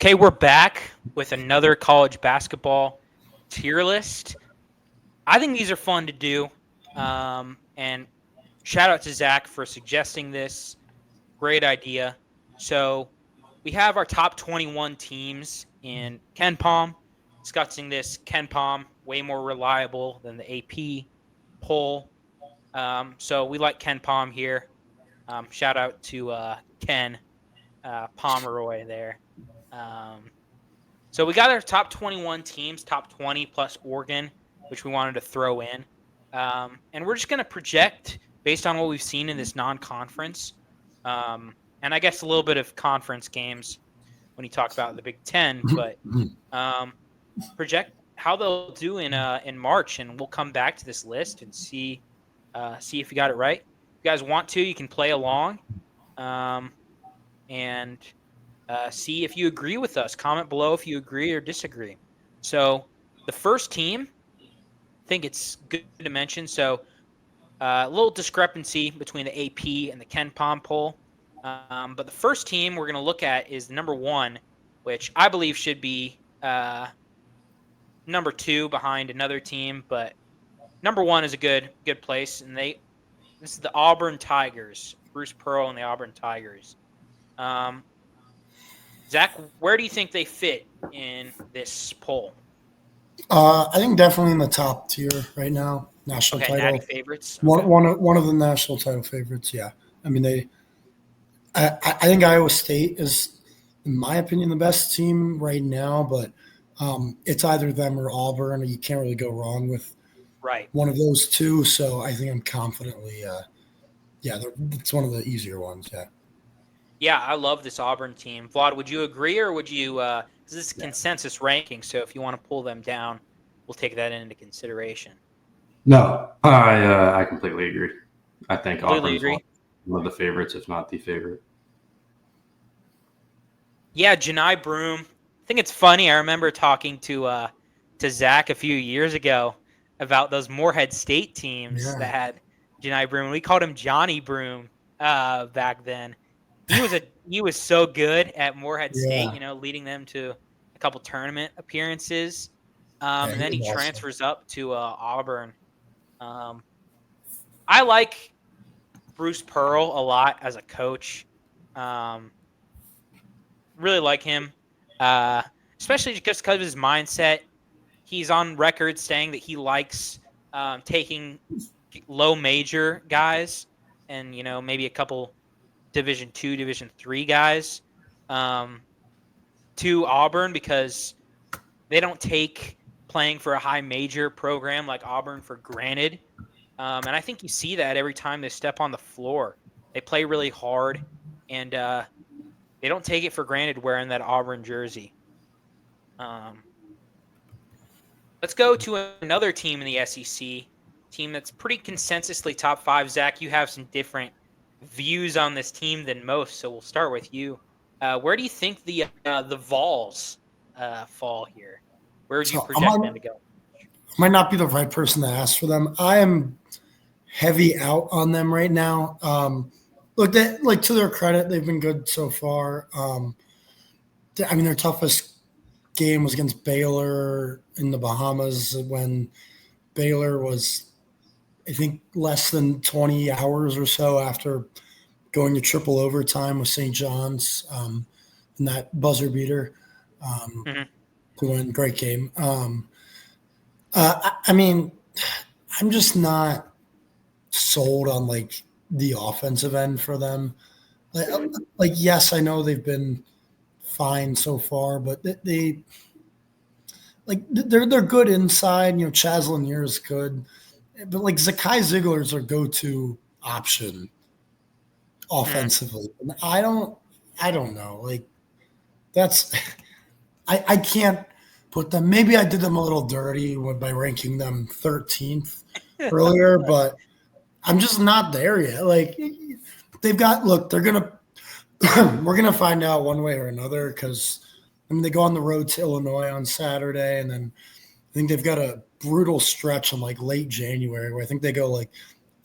Okay, we're back with another college basketball tier list. I think these are fun to do. And shout out to Zach for suggesting this. Great idea. So we have our top 21 teams in KenPom. Discussing this, KenPom, way more reliable than the AP poll. So we like KenPom here. Shout out to Ken Pomeroy there. So we got our top 21 teams, top 20 plus Oregon, which we wanted to throw in. And we're just going to project based on what we've seen in this non-conference. And I guess a little bit of conference games when you talk about the Big Ten, but project how they'll do in March, and we'll come back to this list and see if you got it right. If you guys want to, you can play along, and see if you agree with us. Comment below if you agree or disagree. So the first team, I think it's good to mention. So a little discrepancy between the AP and the KenPom poll. But the first team we're going to look at is number 1, which I believe should be number 2 behind another team. But number 1 is a good place. And this is the Auburn Tigers, Bruce Pearl and the Auburn Tigers. Zach, where do you think they fit in this poll? I think definitely in the top tier right now. National title. Natty favorites. Okay. One of the national title favorites. Yeah, I mean I think Iowa State is, in my opinion, the best team right now. But it's either them or Auburn. You can't really go wrong with one of those two. So I think I'm confidently, it's one of the easier ones. Yeah. Yeah, I love this Auburn team. Vlad, would you agree, or would you this is consensus ranking, so if you want to pull them down, we'll take that into consideration. No, I completely agree. I think Auburn's one of the favorites, if not the favorite. Yeah, Janai Broome. I think it's funny. I remember talking to Zach a few years ago about those Morehead State teams that had Janai Broome. We called him Johnny Broome back then. He was so good at Morehead State, leading them to a couple tournament appearances. And then he transfers up to Auburn. I like Bruce Pearl a lot as a coach. Really like him, especially just because of his mindset. He's on record saying that he likes taking low major guys and, maybe a couple Division II, Division III guys to Auburn because they don't take playing for a high major program like Auburn for granted. And I think you see that every time they step on the floor. They play really hard, and they don't take it for granted wearing that Auburn jersey. Let's go to another team in the SEC, team that's pretty consensusly top 5. Zach, you have some different views on this team than most, so we'll start with you. Where do you think the Vols fall here? Where would you project them to go? I might not be the right person to ask for them. I am heavy out on them right now. Look, to their credit, they've been good so far. Their toughest game was against Baylor in the Bahamas when Baylor was, I think, less than 20 hours or so after going to triple overtime with St. John's in that buzzer beater to win. Great game. I'm just not sold on the offensive end for them. Yes, I know they've been fine so far, but they're good inside. Chaz Lanier is good. But Zakai Ziegler's their go-to option offensively. And I don't know. I can't put them. Maybe I did them a little dirty by ranking them 13th earlier, but I'm just not there yet. They've got. Look, they're gonna. We're gonna find out one way or another because they go on the road to Illinois on Saturday, and then I think they've got a brutal stretch in late January where I think they go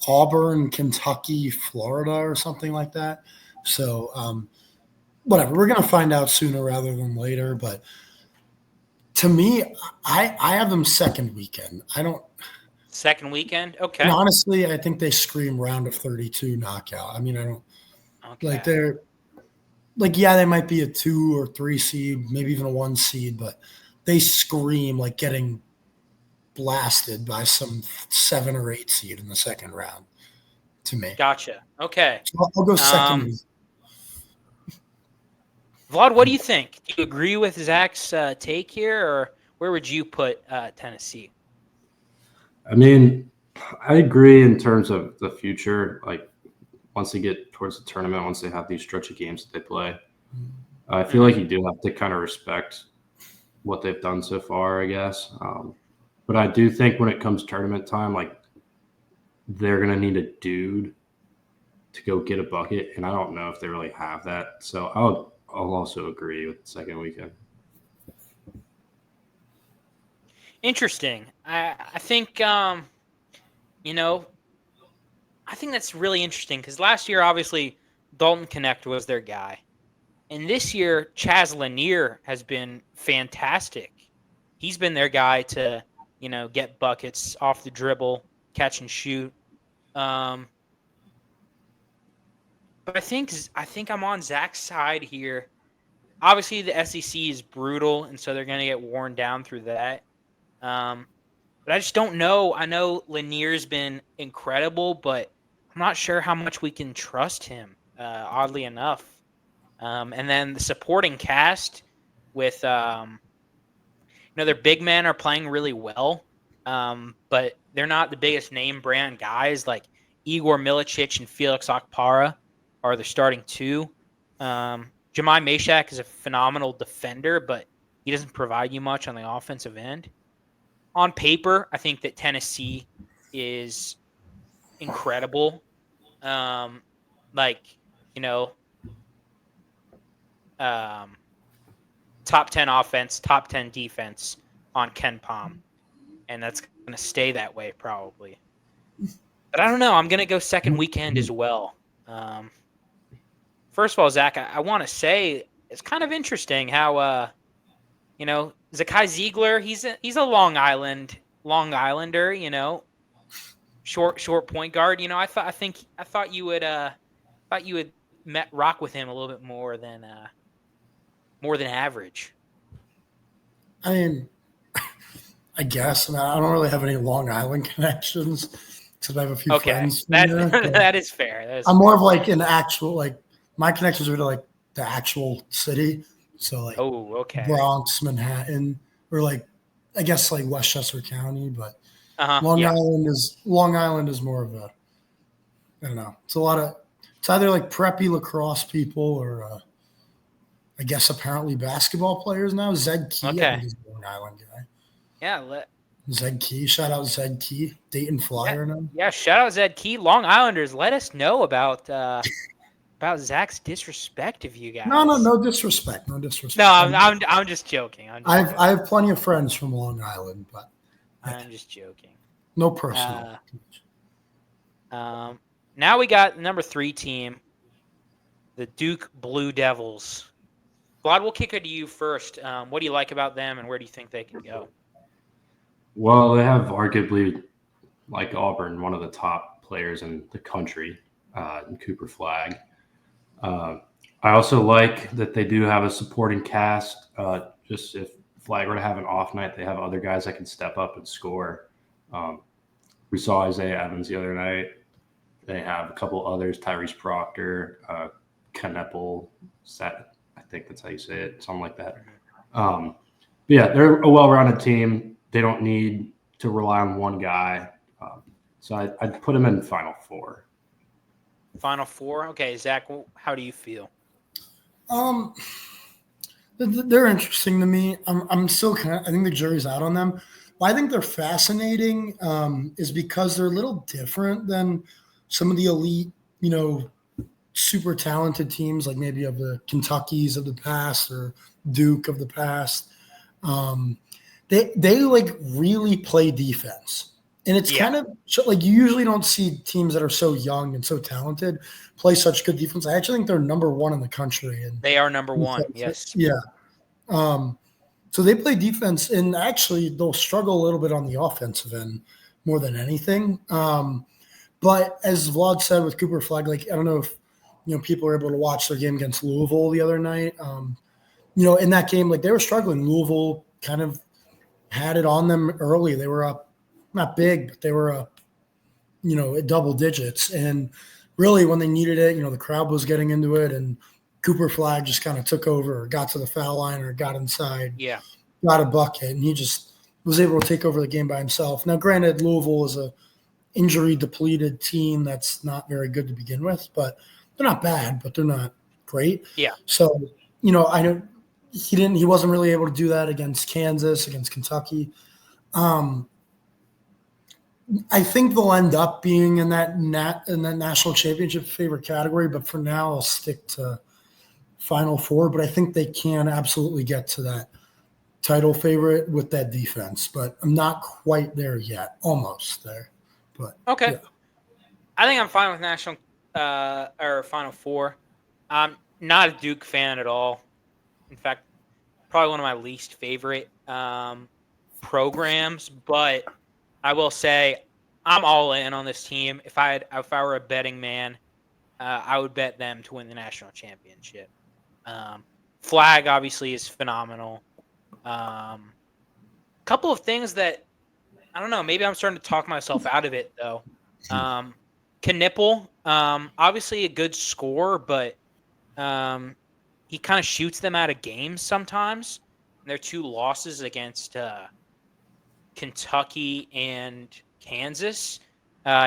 Auburn, Kentucky, Florida, or something like that. So whatever. We're going to find out sooner rather than later. But to me, I have them second weekend. I don't. Second weekend? Okay. And honestly, I think they scream round of 32 knockout. I mean, I don't like they're like, yeah, they might be a 2 or 3 seed, maybe even a 1 seed, but they scream like getting blasted by some 7 or 8 seed in the second round to me. Gotcha. Okay. So I'll go second. Vlad, what do you think? Do you agree with Zach's take here, or where would you put Tennessee? I mean, I agree in terms of the future. Like, once they get towards the tournament, once they have these stretch of games that they play, I feel like you do have to kind of respect what they've done so far, I guess. But I do think when it comes tournament time, like, they're going to need a dude to go get a bucket, and I don't know if they really have that. So I'll also agree with the second weekend. Interesting. I think I think that's really interesting because last year, obviously, Dalton Connect was their guy. And this year, Chaz Lanier has been fantastic. He's been their guy to, get buckets off the dribble, catch and shoot. But I think I'm on Zach's side here. Obviously, the SEC is brutal, and so they're going to get worn down through that. But I just don't know. I know Lanier's been incredible, but I'm not sure how much we can trust him, oddly enough. And then the supporting cast with, their big men are playing really well, but they're not the biggest name brand guys. Like Igor Milicic and Felix Okpara are the starting 2. Jemai Mashak is a phenomenal defender, but he doesn't provide you much on the offensive end. On paper, I think that Tennessee is incredible. Top 10 offense, top 10 defense on KenPom. And that's going to stay that way probably. But I don't know. I'm going to go second weekend as well. First of all, Zach, I want to say it's kind of interesting how, Zakai Ziegler, he's a Long Islander, short point guard. I thought you would rock with him a little bit more than average. I mean, I guess. I don't really have any Long Island connections because I have a few friends. That is fair. I'm more of like an actual, my connections are to like the actual city. So like Bronx, Manhattan, or I guess like Westchester County, but Long Island is more of a, I don't know. It's either like preppy lacrosse people or I guess apparently basketball players now. Zed Key, I think is a Long Island guy. Yeah, Zed Key. Shout out Zed Key, Dayton Flyer now. Yeah, shout out Zed Key. Long Islanders, let us know about Zach's disrespect of you guys. No disrespect. No disrespect. No, I'm just joking. I have plenty of friends from Long Island, but I'm just joking. No personal. Now we got number 3 team, the Duke Blue Devils. Vlad, we'll kick it to you first. What do you like about them, and where do you think they can go? Well, they have arguably, like Auburn, one of the top players in the country, in Cooper Flagg. I also like that they do have a supporting cast. Just if Flagg were to have an off night, they have other guys that can step up and score. We saw Isaiah Evans the other night. They have a couple others, Tyrese Proctor, Kneppel, I think that's how you say it, something like that. But yeah, they're a well-rounded team. They don't need to rely on one guy. So I'd put them in Final Four. Final Four? Okay, Zach, how do you feel? They're interesting to me. I'm still I think the jury's out on them. Why I think they're fascinating is because they're a little different than some of the elite, super talented teams like maybe of the Kentuckys of the past or Duke of the past. They really play defense. And it's kind of like you usually don't see teams that are so young and so talented play such good defense. I actually think they're number one in the country. And They are number one. Yes. Yeah. So they play defense, and actually they'll struggle a little bit on the offensive end more than anything. But as Vlad said with Cooper Flag, like I don't know if people were able to watch their game against Louisville the other night. In that game, like they were struggling. Louisville kind of had it on them early. They were up, not big, but they were up, at double digits. And really, when they needed it, the crowd was getting into it, and Cooper Flag just kind of took over, or got to the foul line, or got inside, got a bucket, and he just was able to take over the game by himself. Now, granted, Louisville is a injury depleted team that's not very good to begin with, but they're not bad, but they're not great. Yeah. So, I don't. He wasn't really able to do that against Kansas, against Kentucky. I think they'll end up being in that national championship favorite category, but for now I'll stick to Final Four. But I think they can absolutely get to that title favorite with that defense. But I'm not quite there yet. Almost there. But okay. Yeah. I think I'm fine with national or Final Four. I'm not a Duke fan at all. In fact, probably one of my least favorite programs. But I will say I'm all in on this team. If I were a betting man, I would bet them to win the national championship. Flag obviously is phenomenal. Couple of things that I don't know. Maybe I'm starting to talk myself out of it though. Knipple, obviously a good scorer, but he kind of shoots them out of games sometimes. And their two losses against Kentucky and Kansas,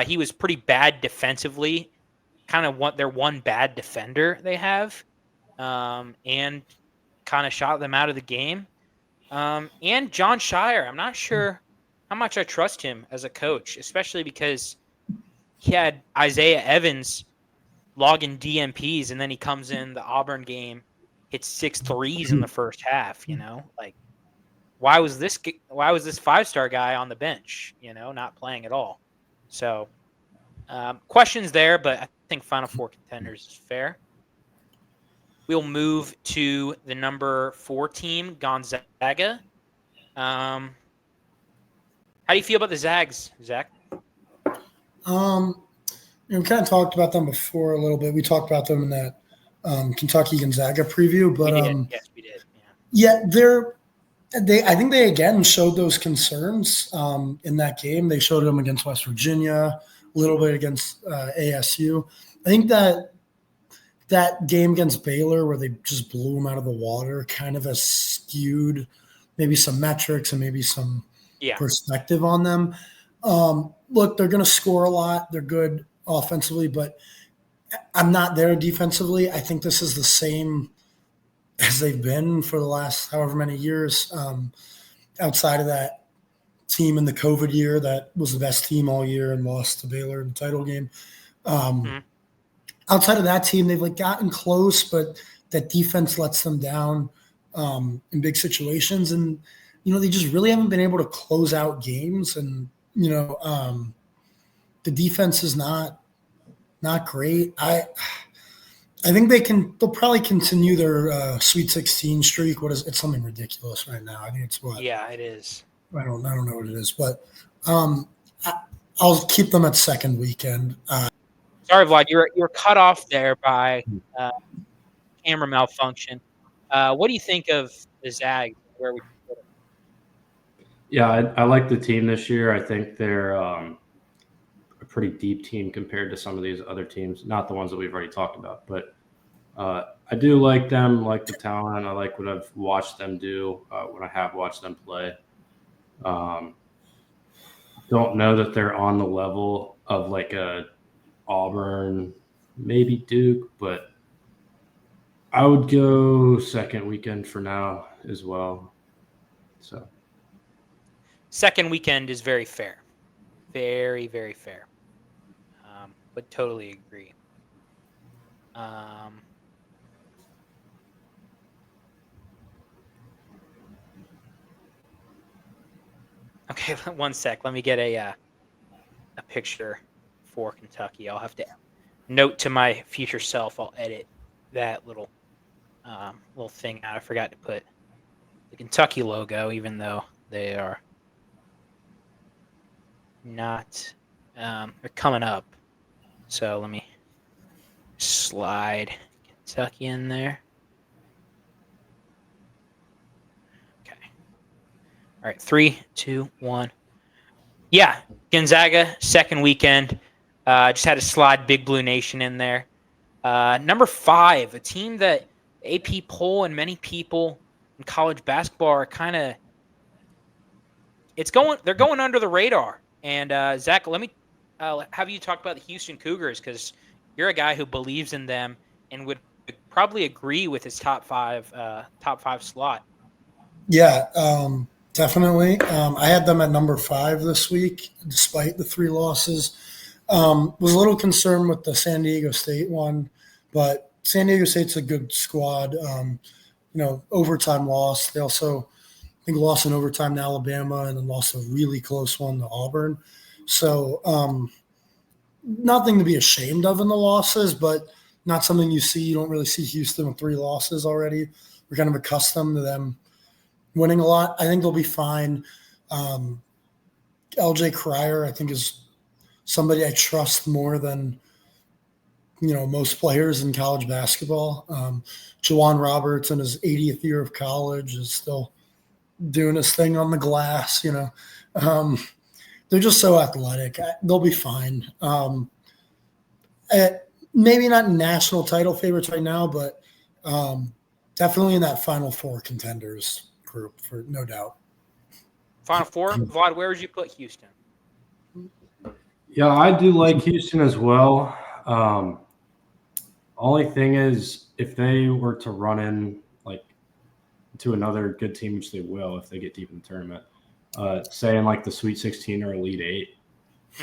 he was pretty bad defensively. Kind of their one bad defender they have, and kind of shot them out of the game. And John Shire, I'm not sure how much I trust him as a coach, especially because he had Isaiah Evans logging DMPs, and then he comes in the Auburn game, hits 6 threes in the first half. Like why was this 5-star guy on the bench? Not playing at all. So questions there, but I think Final Four contenders is fair. We'll move to the number 4 team, Gonzaga. How do you feel about the Zags, Zach? We kind of talked about them before a little bit. We talked about them in that Kentucky Gonzaga preview, but yes, we did. Yeah, I think they again showed those concerns in that game. They showed them against West Virginia, a little bit against ASU. I think that game against Baylor, where they just blew them out of the water, kind of has skewed maybe some metrics and maybe some perspective on them. Look, they're going to score a lot. They're good offensively, but I'm not there defensively. I think this is the same as they've been for the last however many years. Outside of that team in the COVID year, that was the best team all year and lost to Baylor in the title game. Outside of that team, they've gotten close, but that defense lets them down in big situations, and they just really haven't been able to close out games. And the defense is not great. I think they'll probably continue their Sweet 16 streak. It's something ridiculous right now. I think it's what? Yeah, it is. I don't know what it is, but I'll keep them at second weekend. Sorry, Vlad, you were cut off there by camera malfunction. What do you think of the Zags? Where we? Yeah, I like the team this year. I think they're a pretty deep team compared to some of these other teams, not the ones that we've already talked about. But I do like them, like the talent. I like what I've watched them do when I have watched them play. Don't know that they're on the level of like a Auburn, maybe Duke, but I would go second weekend for now as well. So second weekend is very fair. Very, very fair. Would totally agree. Okay, one sec. Let me get a a picture for Kentucky. I'll have to note to my future self. I'll edit that little thing out. I forgot to put the Kentucky logo, even though they are not. They're coming up. So let me slide Kentucky in there. Okay. All right. 3, 2, 1. Yeah, Gonzaga, second weekend. Just had to slide Big Blue Nation in there. Number 5, a team that AP poll and many people in college basketball are kind of they're going under the radar. And Zach, let me have you talk about the Houston Cougars, because you're a guy who believes in them and would probably agree with his top five slot. Yeah, definitely. I had them at number 5 this week, despite the 3 losses. Was a little concerned with the San Diego State one, but San Diego State's a good squad. Overtime loss. They also, I think, lost in overtime to Alabama and then lost a really close one to Auburn. So nothing to be ashamed of in the losses, but not something you see. You don't really see Houston with 3 losses already. We're kind of accustomed to them winning a lot. I think they'll be fine. LJ Cryer, I think, is somebody I trust more than most players in college basketball. Jawan Roberts, in his 80th year of college, is still doing his thing on the glass. They're just so athletic. They'll be fine. Maybe not national title favorites right now, but definitely in that Final Four contenders group, for no doubt. Final Four, Vlad, where would you put Houston? Yeah, I do like Houston as well. Only thing is, if they were to run in to another good team, which they will if they get deep in the tournament, say in the Sweet 16 or Elite 8,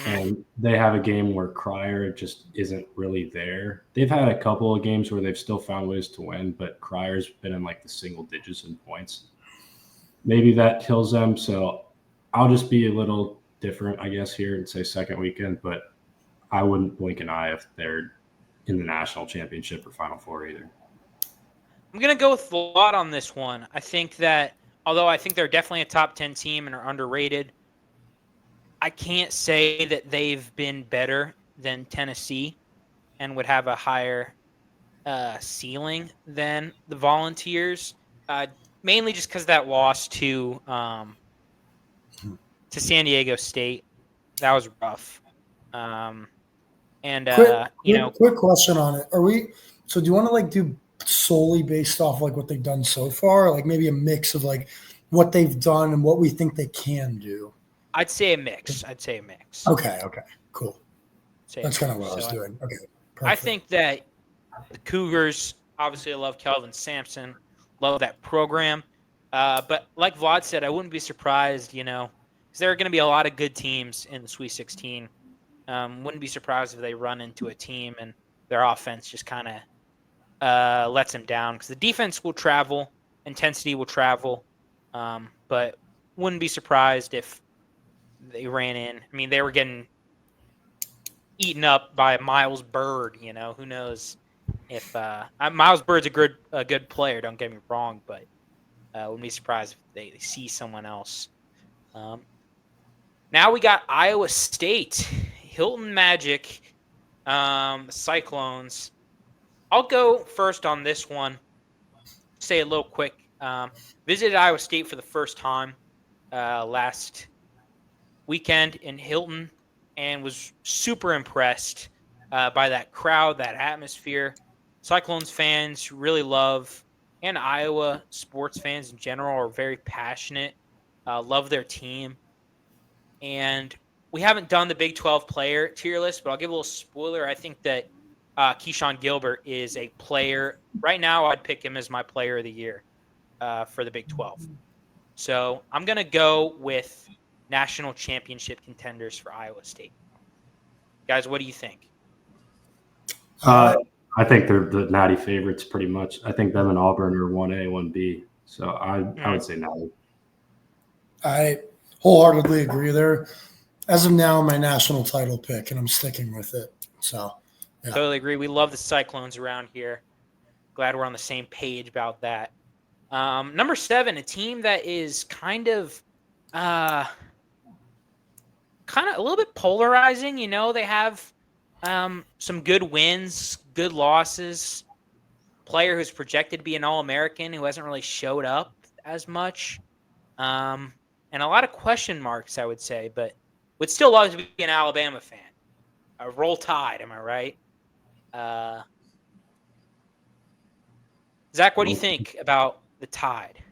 and they have a game where Cryer just isn't really there. They've had a couple of games where they've still found ways to win, but Cryer's been in the single digits in points. Maybe that kills them. So I'll just be a little different, I guess, here and say second weekend, but I wouldn't blink an eye if they're in the national championship or Final Four either. I'm going to go with Vlad on this one. I think that, although I think they're definitely a top 10 team and are underrated, I can't say that they've been better than Tennessee and would have a higher ceiling than the Volunteers, mainly just because that loss to San Diego State. That was rough. Quick question on it. Do you want to do solely based off what they've done so far, or maybe a mix of what they've done and what we think they can do? I'd say a mix. Okay, cool. That's kind of what I was doing. Okay, perfect. I think that the Cougars, obviously I love Kelvin Sampson, love that program. But like Vlad said, I wouldn't be surprised, because there are going to be a lot of good teams in the Sweet 16. Wouldn't be surprised if they run into a team and their offense just kind of lets them down, because the defense will travel, intensity will travel, but wouldn't be surprised if they ran in. I mean, they were getting eaten up by Miles Bird. Who knows if Miles Bird's a good player. Don't get me wrong, but wouldn't be surprised if they see someone else. Now we got Iowa State, Hilton Magic, Cyclones. I'll go first on this one. Say a little quick. Visited Iowa State for the first time last weekend in Hilton, and was super impressed by that crowd, that atmosphere. Cyclones fans really love, and Iowa sports fans in general are very passionate, love their team. And we haven't done the Big 12 player tier list, but I'll give a little spoiler. I think that Keyshawn Gilbert is a player. Right now, I'd pick him as my player of the year for the Big 12. So I'm going to go with national championship contenders for Iowa State. Guys, what do you think? I think they're the natty favorites pretty much. I think them and Auburn are 1A, 1B. So I would say natty. I wholeheartedly agree there. as of now, my national title pick, and I'm sticking with it. So, yeah. Totally agree. We love the Cyclones around here. Glad we're on the same page about that. Number 7, a team that is kind of a little bit polarizing. You know, they have some good wins, good losses. Player who's projected to be an All-American who hasn't really showed up as much. And a lot of question marks, I would say, but would still love to be an Alabama fan. Roll Tide, am I right? Zach, what do you think about the Tide?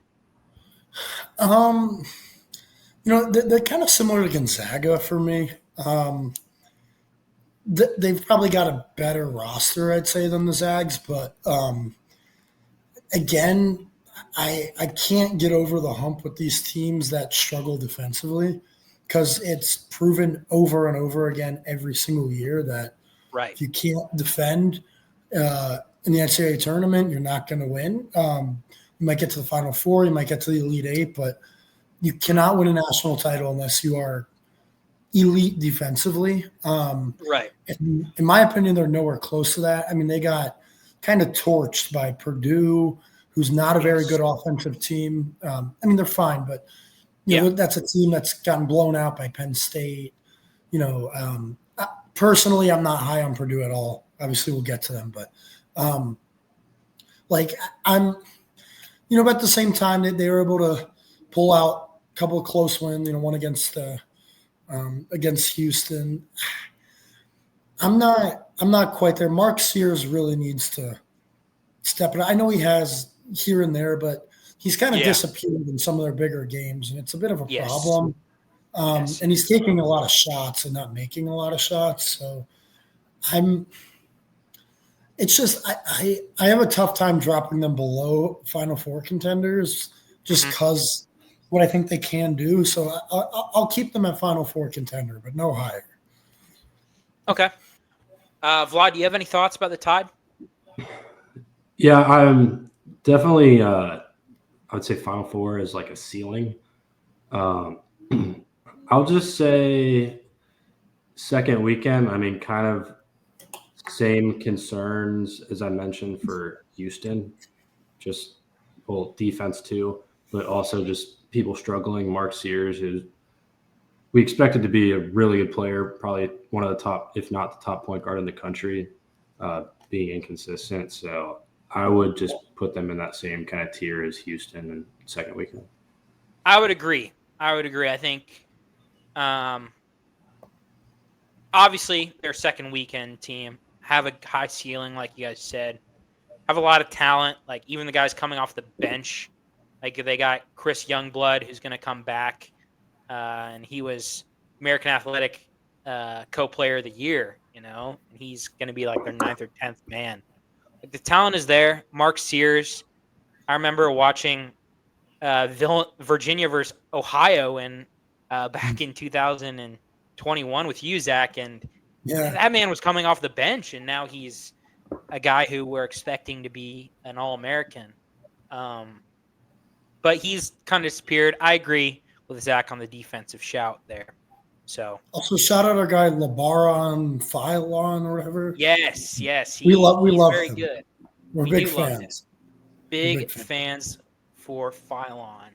They're kind of similar to Gonzaga for me. They've probably got a better roster, I'd say, than the Zags, but again, I can't get over the hump with these teams that struggle defensively because it's proven over and over again every single year that if you can't defend in the NCAA tournament, you're not going to win. You might get to the Final Four, you might get to the Elite Eight, but you cannot win a national title unless you are elite defensively. In my opinion, they're nowhere close to that. I mean, they got kind of torched by Purdue, who's not a very good offensive team. I mean, they're fine, but that's a team that's gotten blown out by Penn State. Personally, I'm not high on Purdue at all. Obviously, we'll get to them, but but at the same time, they were able to pull out a couple of close wins. One against Houston. I'm not quite there. Mark Sears really needs to step it up. I know he has here and there, but he's kind of disappeared in some of their bigger games, and it's a bit of a problem. And he's taking a lot of shots and not making a lot of shots. So it's just I have a tough time dropping them below Final Four contenders just because what I think they can do. So I'll keep them at Final Four contender, but no higher. Okay. Vlad, do you have any thoughts about the Tide? Yeah, I'm definitely I would say Final Four is like a ceiling. I'll just say second weekend. I mean, kind of same concerns as I mentioned for Houston, just defense too, but also just people struggling. Mark Sears, who we expected to be a really good player, probably one of the top, if not the top point guard in the country, being inconsistent. So I would just put them in that same kind of tier as Houston and second weekend. I would agree. I think obviously their second weekend team have a high ceiling, like you guys said, have a lot of talent. Like even the guys coming off the bench, like they got Chris Youngblood, who's going to come back. And he was American Athletic Co-Player of the Year, and he's going to be like their 9th or 10th man. Like the talent is there. Mark Sears, I remember watching Virginia versus Ohio back in 2021 with you, Zach, and that man was coming off the bench, and now he's a guy who we're expecting to be an All-American. But he's kind of disappeared. I agree with Zach on the defensive shout there. So also shout out our guy Labaron Philon or whatever. Yes. We love very him. Good. We're big fans. Big fans for Philon.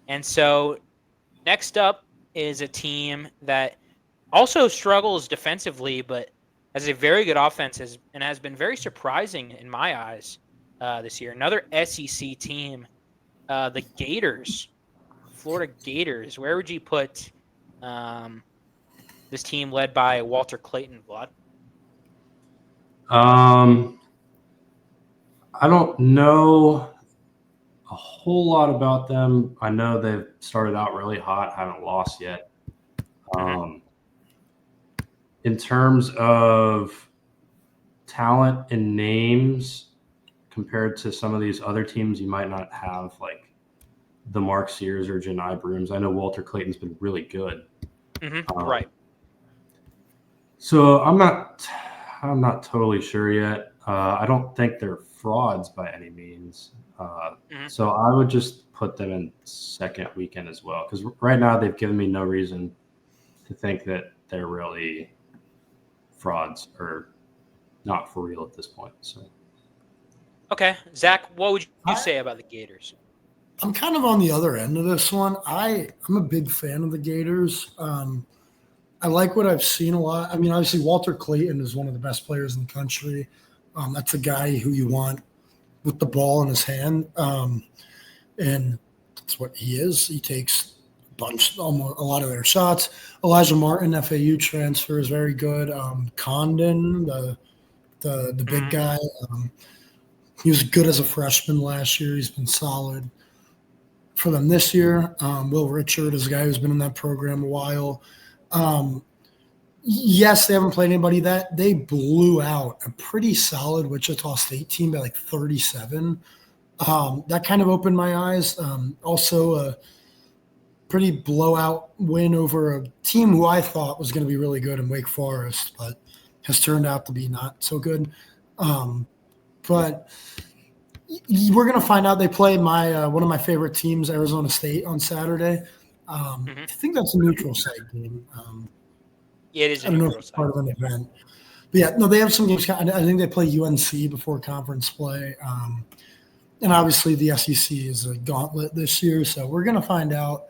And so next up is a team that also struggles defensively, but has a very good offense and has been very surprising in my eyes this year. Another SEC team. The Gators, Florida Gators. Where would you put this team led by Walter Clayton, Vlad? I don't know a whole lot about them. I know they've started out really hot, haven't lost yet. In terms of talent and names, compared to some of these other teams, you might not have like the Mark Sears or Janai Brooms. I know Walter Clayton's been really good. Right. So I'm not totally sure yet. I don't think they're frauds by any means. So I would just put them in second weekend as well, because right now they've given me no reason to think that they're really frauds or not for real at this point. So, Okay, Zach, what would you I, say about the Gators? I'm kind of on the other end of this one. I'm a big fan of the Gators. I like what I've seen a lot. I mean, obviously Walter Clayton is one of the best players in the country. That's a guy who you want with the ball in his hand, and that's what he is. He takes almost a lot of their shots. Elijah Martin, FAU transfer, is very good. Condon, the big Mhm. guy, he was good as a freshman last year. He's been solid for them this year. Will Richard is a guy who's been in that program a while. Um, yes, they haven't played anybody that they blew out a pretty solid Wichita State team by like 37. That kind of opened my eyes. Also, a pretty blowout win over a team who I thought was going to be really good in Wake Forest, but has turned out to be not so good. But we're going to find out. They play my one of my favorite teams, Arizona State, on Saturday. Mhm. I think that's a neutral site game. Yeah, it is I a don't know if neutral it's site. part of an event. But yeah, no, they have some games. I think they play UNC before conference play. And obviously the SEC is a gauntlet this year, so we're going to find out.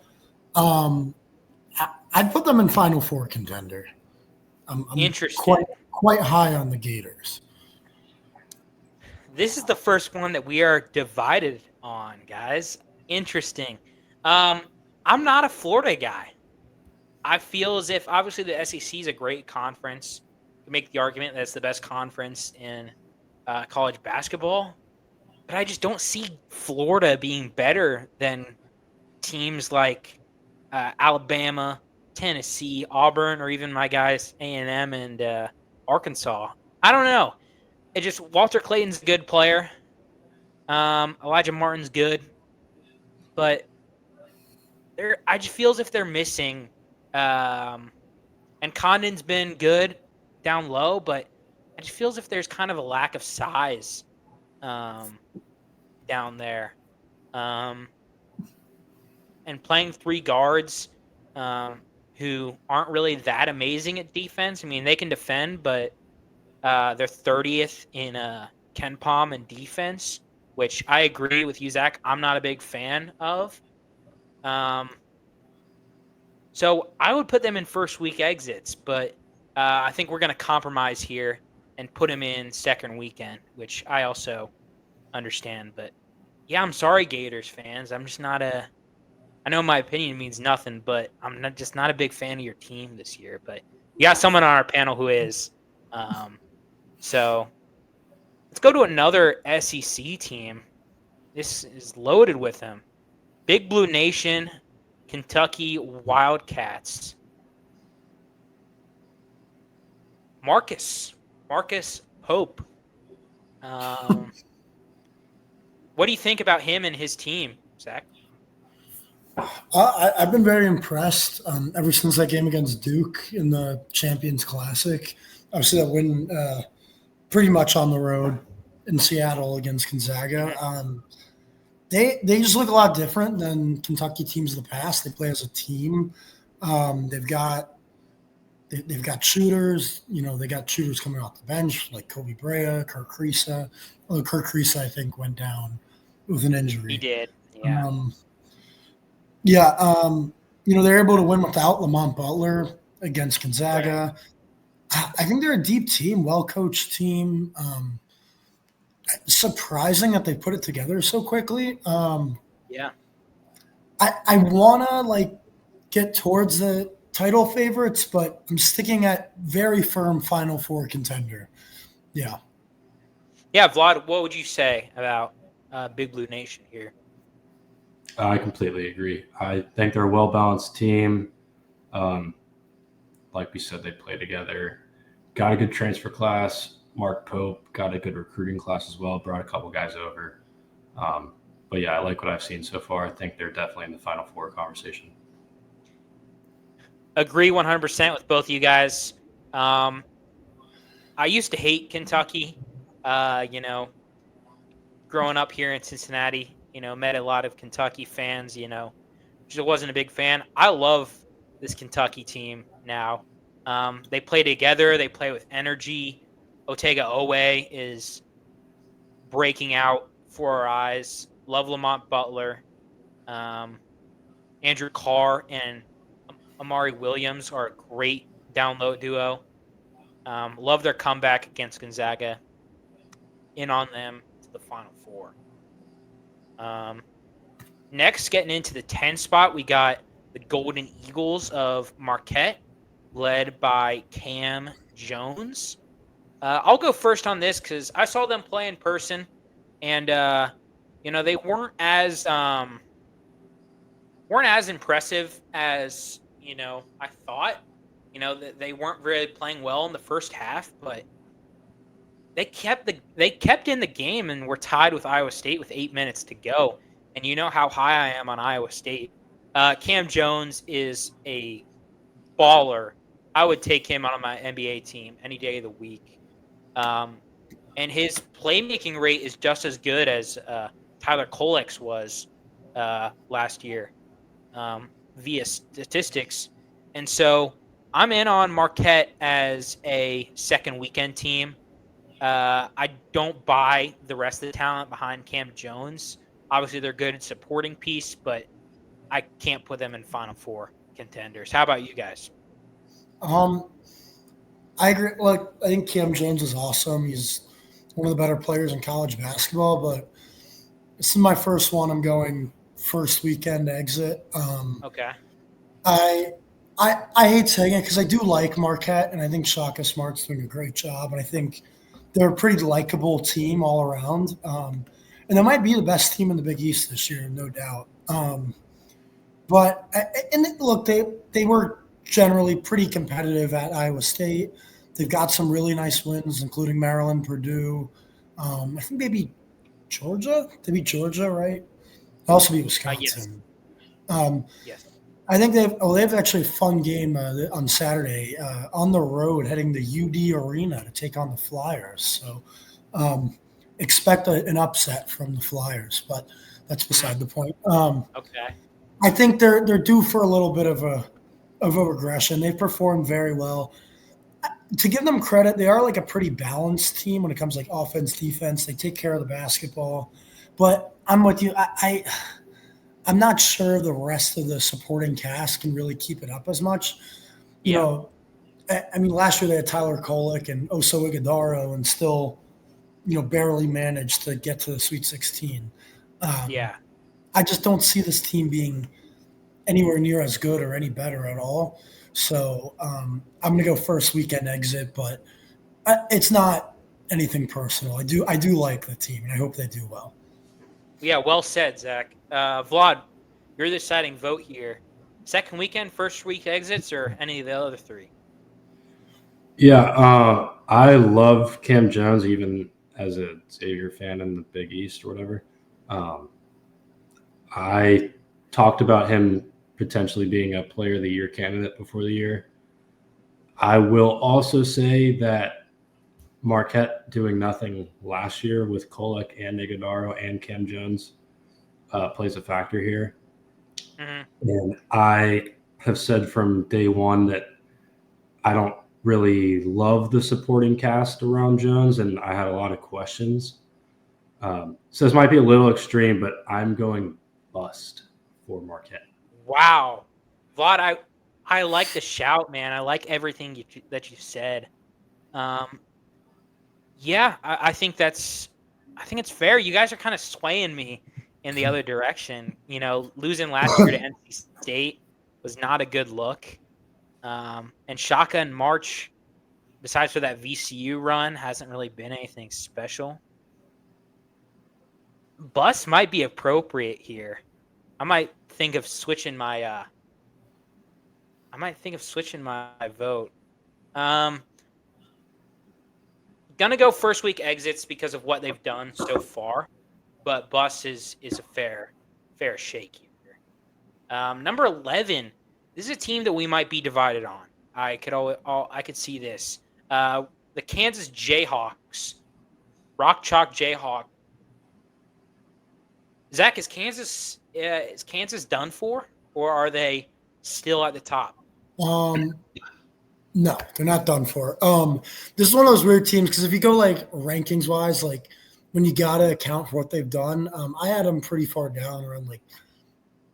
I'd put them in Final Four contender. I'm Interesting. quite high on the Gators. This is the first one that we are divided on, guys. Interesting. Um, I'm not a Florida guy. I feel as if obviously the SEC is a great conference. You can make the argument that it's the best conference in college basketball, but I just don't see Florida being better than teams like Alabama, Tennessee, Auburn, or even my guys A&M and Arkansas. I don't know. It just Walter Clayton's a good player. Elijah Martin's good, but I just feel as if they're missing. And Condon's been good down low, but I just feel as if there's kind of a lack of size um, down there. Um, and playing three guards who aren't really that amazing at defense. I mean, they can defend, but they're 30th in KenPom and defense, which I agree with you, Zach. I'm not a big fan of. So I would put them in first week exits, but I think we're going to compromise here and put them in second weekend, which I also understand. But yeah, I'm sorry, Gators fans. I'm just not a. I know my opinion means nothing, but I'm not a big fan of your team this year. But you got someone on our panel who is. So let's go to another SEC team. This is loaded with them. Big Blue Nation, Kentucky Wildcats. Marcus Pope. What do you think about him and his team, Zach? I've been very impressed ever since that game against Duke in the Champions Classic. Obviously, that win pretty much on the road in Seattle against Gonzaga. They just look a lot different than Kentucky teams of the past. They play as a team. They've got shooters. You know, they got shooters coming off the bench like Kobe Brea, Kirk Kriisa. Although Kirk Kriisa, I think, went down with an injury. He did, yeah. You know, they're able to win without Lamont Butler against Gonzaga. Right. I think they're a deep team, well-coached team. Surprising that they put it together so quickly. Yeah. I want to, get towards the title favorites, but I'm sticking at very firm Final Four contender. Yeah. Yeah, Vlad, what would you say about Big Blue Nation here? I completely agree. I think they're a well-balanced team. Like we said, they play together. Got a good transfer class. Mark Pope got a good recruiting class as well. Brought a couple guys over. But yeah, I like what I've seen so far. I think they're definitely in the Final Four conversation. Agree 100% with both of you guys. I used to hate Kentucky. Growing up here in Cincinnati, met a lot of Kentucky fans, just wasn't a big fan. I love this Kentucky team now. They play together. They play with energy. Otega Owe is breaking out for our eyes. Love Lamont Butler. Um, Andrew Carr and Amari Williams are a great down-low duo. Love their comeback against Gonzaga. In on them to the Final Four. Next, getting into the 10 spot, we got the Golden Eagles of Marquette, led by Cam Jones. I'll go first on this because I saw them play in person, and they weren't as impressive as I thought. They weren't really playing well in the first half, but they kept in the game and were tied with Iowa State with 8 minutes to go. And you know how high I am on Iowa State. Cam Jones is a baller. I would take him on my NBA team any day of the week. And his playmaking rate is just as good as Tyler Kolek's was last year via statistics. And so I'm in on Marquette as a second weekend team. I don't buy the rest of the talent behind Cam Jones. Obviously, they're good at supporting piece, but I can't put them in Final Four contenders. How about you guys? I agree. Look, I think Cam Jones is awesome. He's one of the better players in college basketball, but this is my first one. I'm going first weekend exit. Okay. I hate saying it because I do like Marquette, and I think Shaka Smart's doing a great job, and I think they're a pretty likable team all around. And they might be the best team in the Big East this year, no doubt. Look, they were generally pretty competitive at Iowa State. They've got some really nice wins, including Maryland, Purdue. I think maybe Georgia. They beat Georgia, right? Also beat Wisconsin. Yes. I think they have actually a fun game on Saturday on the road, heading to UD Arena to take on the Flyers. So expect an upset from the Flyers, but that's beside the point. Okay. I think they're due for a little bit of a regression. They've performed very well. To give them credit, they are like a pretty balanced team when it comes to like offense, defense. They take care of the basketball. But I'm with you. I'm not sure the rest of the supporting cast can really keep it up as much. You know, I mean, last year they had Tyler Kolek and Oso Ighodaro and still, barely managed to get to the Sweet 16. I just don't see this team being anywhere near as good or any better at all. So I'm going to go first weekend exit, but it's not anything personal. I do like the team, and I hope they do well. Yeah, well said, Zach. Vlad, you're the deciding vote here. Second weekend, first week exits, or any of the other three? Yeah, I love Cam Jones, even as a Xavier fan in the Big East or whatever. I talked about him potentially being a Player of the Year candidate before the year. I will also say that Marquette doing nothing last year with Kolek and Ighodaro and Cam Jones plays a factor here. Mm-hmm. And I have said from day one that I don't really love the supporting cast around Jones, and I had a lot of questions. So this might be a little extreme, but I'm going bust for Marquette. Wow. Vlad, I like the shout, man. I like everything that you said. Yeah, I think it's fair. You guys are kind of swaying me in the other direction. Losing last year to NC State was not a good look. And Shaka in March, besides for that VCU run, hasn't really been anything special. Bus might be appropriate here. I might think of switching my vote. Gonna go first week exits because of what they've done so far, but Bus is a fair shake here. Number 11. This is a team that we might be divided on. I could see this. The Kansas Jayhawks, Rock Chalk Jayhawk. Zach, is Kansas done for, or are they still at the top? No, they're not done for. This is one of those weird teams because if you go like rankings wise, like when you gotta account for what they've done, I had them pretty far down, around like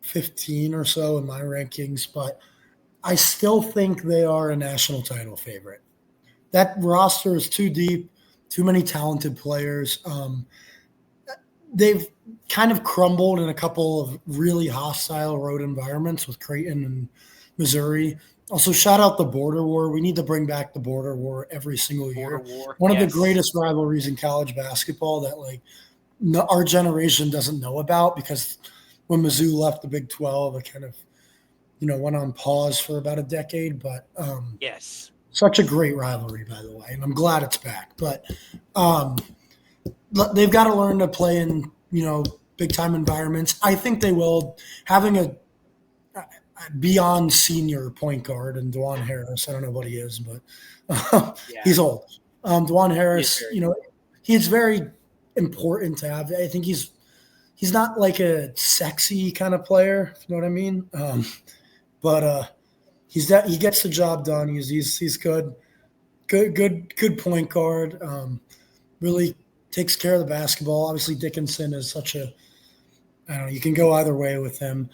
15 or so in my rankings, but I still think they are a national title favorite. That roster is too deep, too many talented players. They've kind of crumbled in a couple of really hostile road environments with Creighton and Missouri. Also, shout out the border war. We need to bring back the border war every single year. Border war. One of the Yes. greatest rivalries in college basketball that like our generation doesn't know about, because when Mizzou left the Big 12, it kind of went on pause for about a decade. But Yes. such a great rivalry, by the way, and I'm glad it's back. But they've got to learn to play in big time environments. I think they will. Having a beyond senior point guard and Dwan Harris, I don't know what he is, but Yeah. he's old. Dwan Harris, He is he's very important to have. I think he's not like a sexy kind of player, if you know what I mean. But he gets the job done. He's good point guard. Really takes care of the basketball. Obviously, Dickinson is such a, I don't know, you can go either way with him.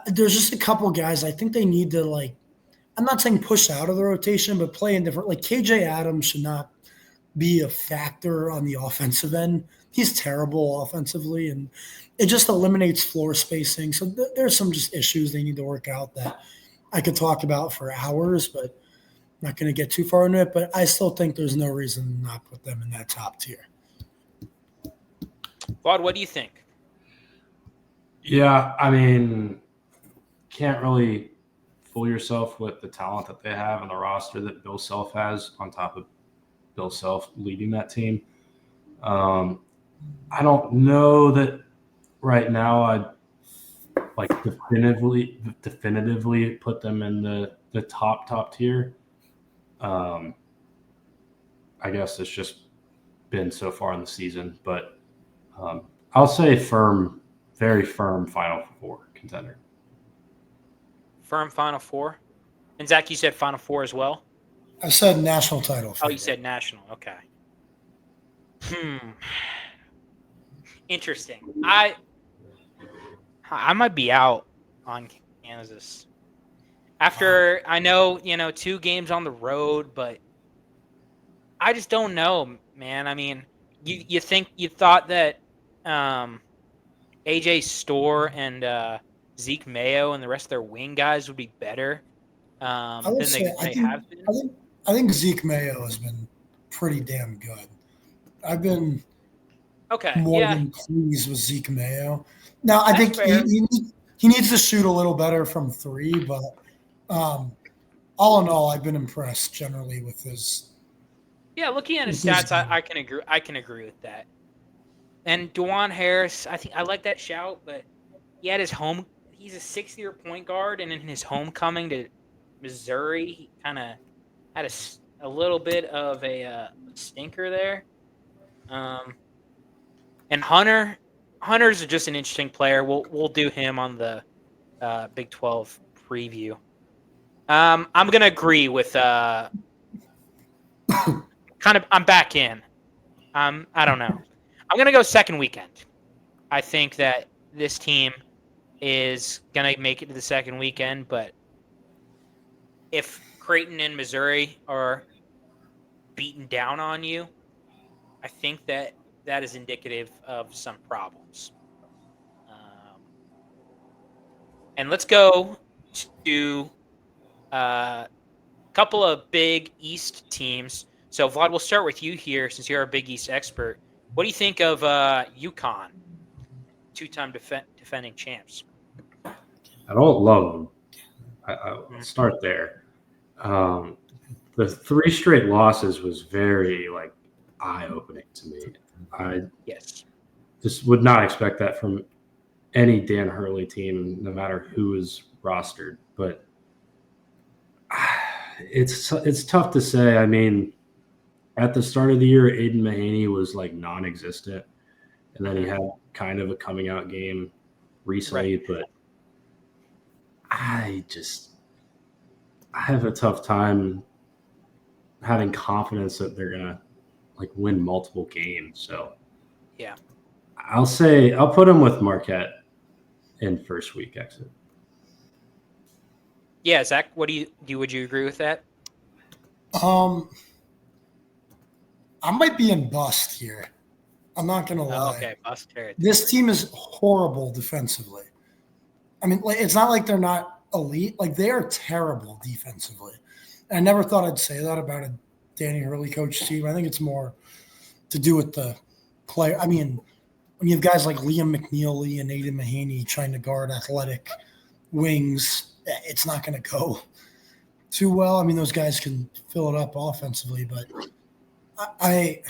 There's just a couple guys I think they need to, like, I'm not saying push out of the rotation, but play in different, like KJ Adams should not be a factor on the offensive end. He's terrible offensively, and it just eliminates floor spacing. So there's some just issues they need to work out that I could talk about for hours, but I'm not going to get too far into it. But I still think there's no reason to not put them in that top tier. Vlad, what do you think? Yeah, I mean, can't really fool yourself with the talent that they have and the roster that Bill Self has on top of Bill Self leading that team. I don't know that right now I'd like definitively put them in the top tier. I guess it's just been so far in the season, but I'll say very firm Final Four contender. Firm Final Four? And Zach, you said Final Four as well? I said national title. Oh, you said national. Okay. Interesting. I might be out on Kansas. After, I know, 2 games on the road, but I just don't know, man. I mean, you thought that AJ Storr and Zeke Mayo and the rest of their wing guys would be better than they have been. I think Zeke Mayo has been pretty damn good. I've been more than pleased with Zeke Mayo. Now, I think he needs to shoot a little better from 3, but all in all, I've been impressed generally with his. Yeah, looking at his stats, I can agree. I can agree with that. And Dwan Harris, I think I like that shout, but he had he's a 6th-year point guard, and in his homecoming to Missouri, he kind of had a little bit of a stinker there. And Hunter's just an interesting player. We'll do him on the Big 12 preview. I'm gonna agree with I'm back in. I don't know. I'm gonna go second weekend. I think that this team is gonna make it to the second weekend, but if Creighton and Missouri are beaten down on you, I think that is indicative of some problems. And let's go to a couple of Big East teams. So, Vlad, we'll start with you here since you're a Big East expert. What do you think of UConn, 2-time defending champs? I don't love them. I'll start there. The 3 straight losses was very eye-opening to me. I just would not expect that from any Dan Hurley team, no matter who is rostered. But it's tough to say. I mean, at the start of the year, Aiden Mahaney was non-existent, and then he had kind of a coming out game recently, but I have a tough time having confidence that they're gonna like win multiple games. So Yeah. I'll put them with Marquette in first week exit. Yeah, Zach, what would you agree with that? I might be in bust here. I'm not gonna Oh, lie. okay, bust territory. This team is horrible defensively. I mean, like, it's not like they're not elite. Like, they are terrible defensively. And I never thought I'd say that about a Danny Hurley coach team. I think it's more to do with the player. I mean, when you have guys like Liam McNeely and Aiden Mahaney trying to guard athletic wings, it's not going to go too well. I mean, those guys can fill it up offensively, but I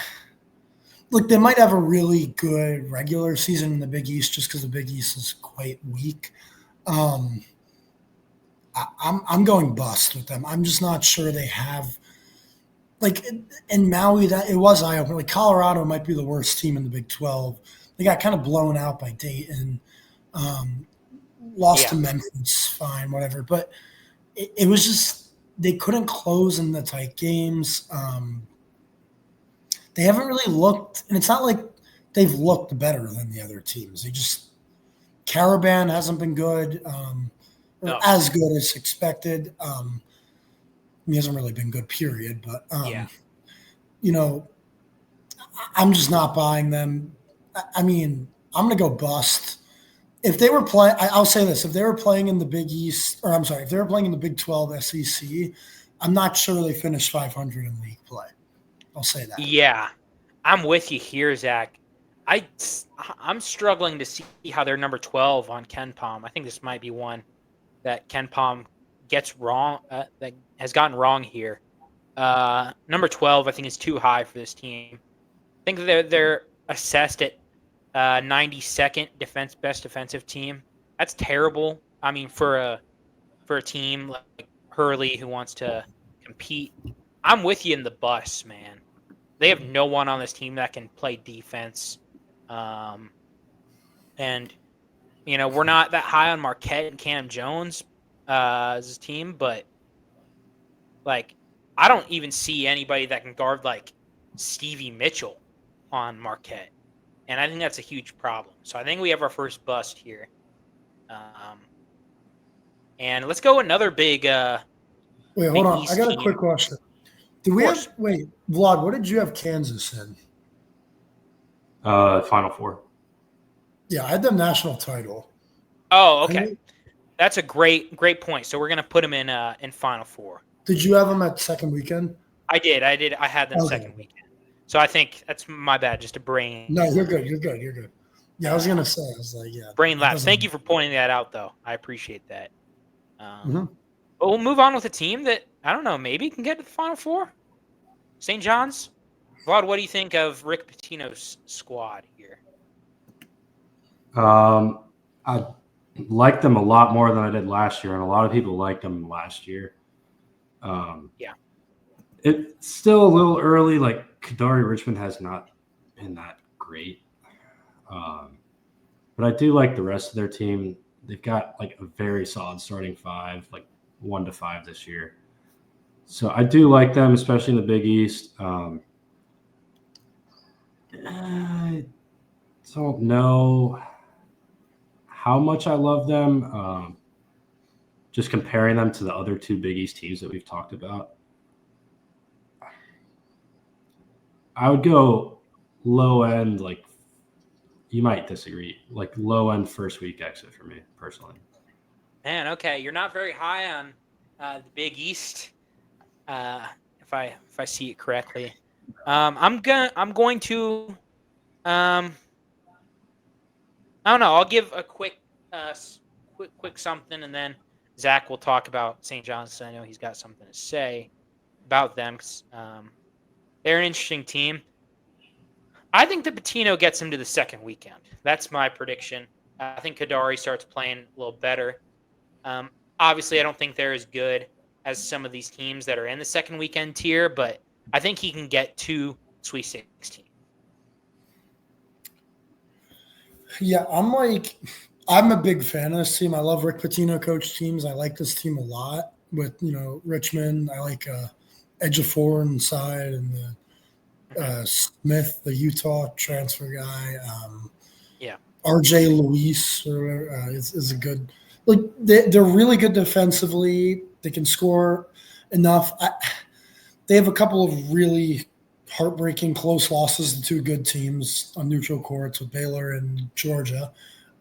look, they might have a really good regular season in the Big East just because the Big East is quite weak. I'm going bust with them. I'm just not sure they have like in Maui that it was eye opening. Like Colorado might be the worst team in the Big 12. They got kind of blown out by Dayton, lost to Memphis, fine, whatever. But it was just they couldn't close in the tight games. They haven't really looked, and it's not like they've looked better than the other teams. They just Caravan hasn't been good. Or as good as expected. He hasn't really been good, period. But, you know, I'm just not buying them. I mean, I'm going to go bust. If they were playing, I'll say this. If they were playing in the Big East, or I'm sorry, if they were playing in the Big 12 SEC, I'm not sure they finished 500 in league play. I'll say that. Yeah, I'm with you here, Zach. I'm struggling to see how they're number 12 on KenPom. I think this might be one that KenPom gets wrong, that has gotten wrong here. Number 12, I think, is too high for this team. I think they're assessed at 92nd best defensive team. That's terrible. I mean, for a team like Hurley who wants to compete, I'm with you in the bus, man. They have no one on this team that can play defense. And we're not that high on Marquette and Cam Jones as a team, but like I don't even see anybody that can guard like Stevie Mitchell on Marquette, and I think that's a huge problem. So I think we have our first bust here. And let's go another big. Wait, hold on. I got a quick question. Vlad, what did you have Kansas in? Final Four. Yeah, I had the national title. Oh, okay. That's a great point. So we're gonna put them in Final Four. Did you have them at second weekend? I did. I had them second weekend. So I think that's my bad. Just a brain. No, you're good. Yeah, I was gonna say. I was like, yeah. Brain lapse. Thank you for pointing that out, though. I appreciate that. But we'll move on with a team that I don't know. Maybe can get to the Final Four. St. John's. Vlad, what do you think of Rick Pitino's squad here? I like them a lot more than I did last year, and a lot of people liked them last year. It's still a little early. Like Kadari Richmond has not been that great, but I do like the rest of their team. They've got like a very solid starting five, like 1 to 5 this year. So I do like them, especially in the Big East. I don't know how much I love them. Just comparing them to the other 2 Big East teams that we've talked about, I would go low end, like you might disagree, like low end first week exit for me personally. Man, okay, you're not very high on the Big East, if I see it correctly. I'm going to I don't know. I'll give a quick something, and then Zach will talk about St. John's. I know he's got something to say about them because they're an interesting team. I think that Pitino gets him to the second weekend. That's my prediction. I think Kadari starts playing a little better. Obviously, I don't think they're as good as some of these teams that are in the second weekend tier, but I think he can get to Sweet 16. Yeah, I'm a big fan of this team. I love Rick Pitino coach teams. I like this team a lot with, Richmond. I like Ejiofor inside and Mhm. Smith, the Utah transfer guy. Yeah. RJ Luis is a good. Like they're really good defensively. They can score enough. They have a couple of really heartbreaking close losses to two good teams on neutral courts with Baylor and Georgia.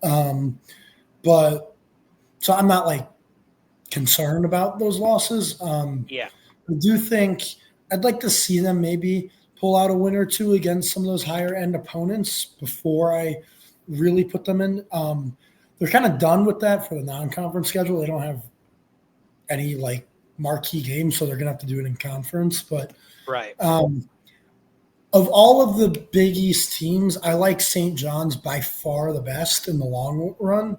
Um, but so I'm not like concerned about those losses. Yeah. I do think I'd like to see them maybe pull out a win or two against some of those higher end opponents before I really put them in. They're kind of done with that for the non conference schedule. They don't have any like marquee games, so they're going to have to do it in conference. But Right. of all of the Big East teams, I like St. John's by far the best in the long run.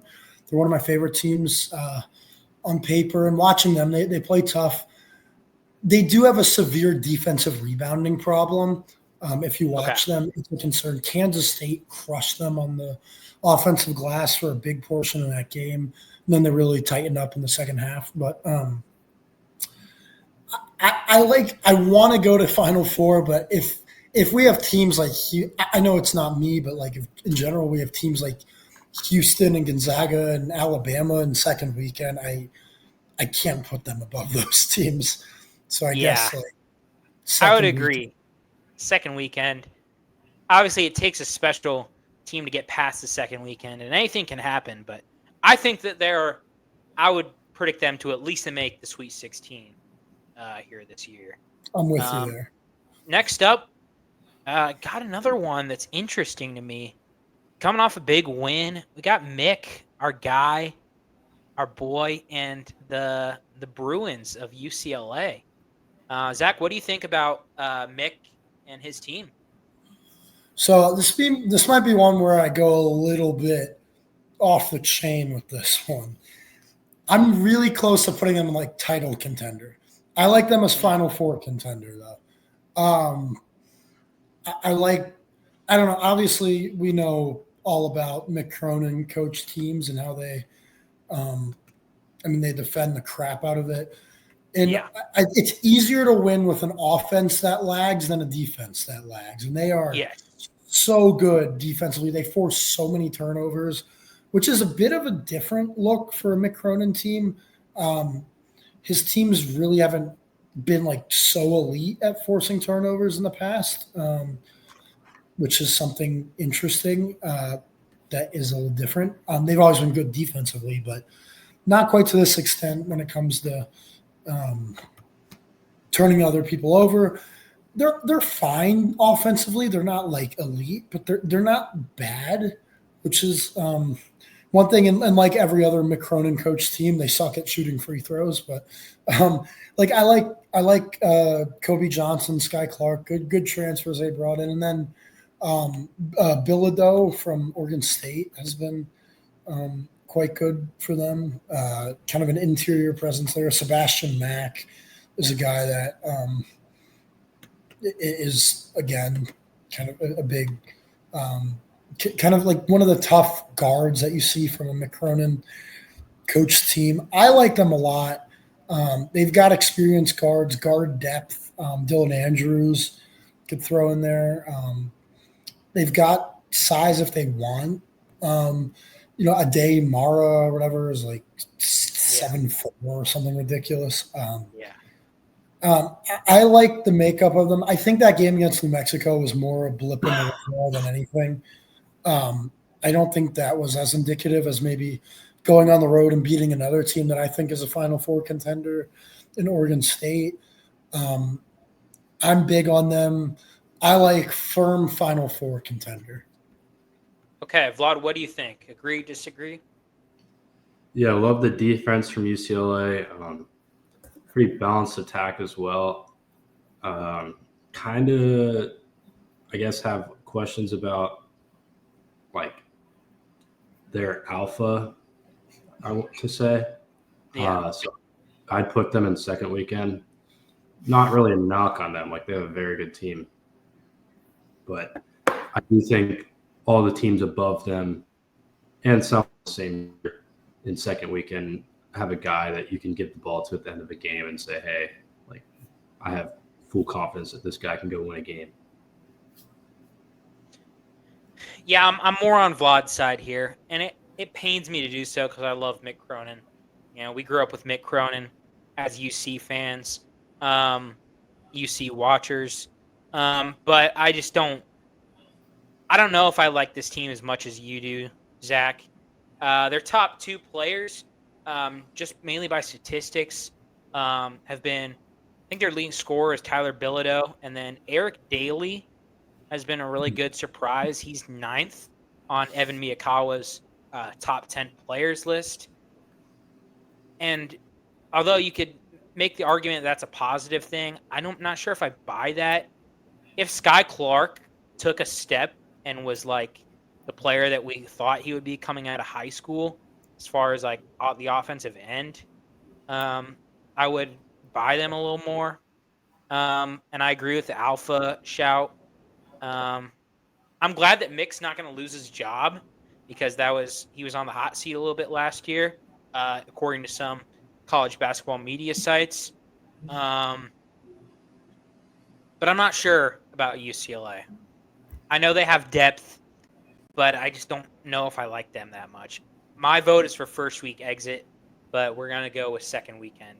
They're one of my favorite teams on paper, and watching them, they play tough. They do have a severe defensive rebounding problem. If you Okay. watch them, it's a concern. Kansas State crushed them on the offensive glass for a big portion of that game. And then they really tightened up in the second half. But I want to go to Final Four, but if we have teams like I know it's not me, but like if in general we have teams like Houston and Gonzaga and Alabama in second weekend, I can't put them above those teams. So I Yeah. guess like I would second weekend. agree. Second weekend. Obviously, it takes a special team to get past the second weekend, and anything can happen. But I think that I would predict them to at least make the Sweet 16 here this year. I'm with you there. Next up, got another one that's interesting to me. Coming off a big win, we got Mick, our guy, our boy, and the Bruins of UCLA. Zach, what do you think about Mick and his team? So this might be one where I go a little bit off the chain with this one. I'm really close to putting them in like title contender. I like them as Final Four contender though. I like. I don't know. Obviously, we know all about Mick Cronin coach teams and how they. They defend the crap out of it. And it's easier to win with an offense that lags than a defense that lags. And they are so good defensively. They force so many turnovers, which is a bit of a different look for a Mick Cronin team. His teams really haven't been like so elite at forcing turnovers in the past, which is something interesting that is a little different. They've always been good defensively, but not quite to this extent when it comes to turning other people over. They're fine offensively. They're not like elite, but they're not bad, which is one thing. And like every other Mick Cronin coach team, they suck at shooting free throws. But like I like Kobe Johnson, Sky Clark, good transfers they brought in, and then Bilodeau from Oregon State has been quite good for them. Kind of an interior presence there. Sebastian Mack is a guy that is, again, kind of a big, kind of like one of the tough guards that you see from a Mick Cronin coach team. I like them a lot. They've got experienced guards, guard depth. Dylan Andrews could throw in there. They've got size if they want. Ade Mara or whatever is like 7'4" or something ridiculous. I like the makeup of them. I think that game against New Mexico was more a blip in the wall than anything. I don't think that was as indicative as maybe going on the road and beating another team that I think is a Final Four contender in Oregon State. I'm big on them. I like firm Final Four contender. Okay, Vlad, what do you think? Agree, disagree? Yeah, I love the defense from UCLA. Pretty balanced attack as well. Kind of, I guess, have questions about like their alpha, I want to say. So I'd put them in second weekend. Not really a knock on them. Like, they have a very good team. But I do think all the teams above them and some same in second weekend have a guy that you can give the ball to at the end of the game and say, hey, like I have full confidence that this guy can go win a game. Yeah, I'm more on Vlad's side here, and it pains me to do so because I love Mick Cronin. We grew up with Mick Cronin as UC fans, UC watchers, but I just don't. I don't know if I like this team as much as you do, Zach. Their top two players, just mainly by statistics, have been. I think their leading scorer is Tyler Bilodeau, and then Eric Daly has been a really good surprise. He's ninth on Evan Miyakawa's top 10 players list. And although you could make the argument that's a positive thing, I'm not sure if I buy that. If Sky Clark took a step and was like the player that we thought he would be coming out of high school, as far as like the offensive end, I would buy them a little more. And I agree with the alpha shout. I'm glad that Mick's not going to lose his job because he was on the hot seat a little bit last year, according to some college basketball media sites. But I'm not sure about UCLA. I know they have depth, but I just don't know if I like them that much. My vote is for first week exit, but we're going to go with second weekend.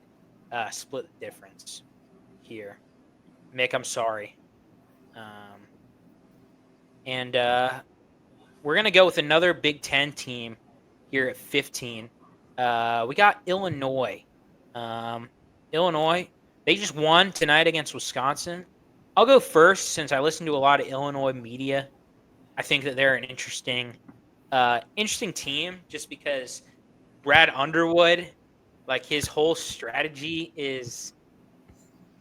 Split the difference here. Mick, I'm sorry. And we're going to go with another Big Ten team here at 15. We got Illinois. Illinois, they just won tonight against Wisconsin. I'll go first since I listen to a lot of Illinois media. I think that they're an interesting team just because Brad Underwood, like his whole strategy is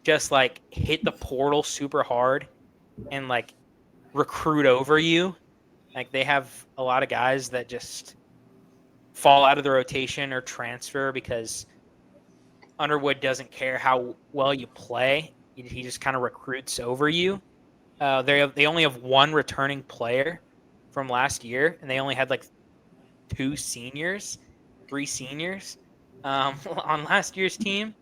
just like hit the portal super hard and like recruit over you. Like they have a lot of guys that just fall out of the rotation or transfer because Underwood doesn't care how well you play. He just kind of recruits over you. They only have one returning player from last year, and they only had like three seniors on last year's team.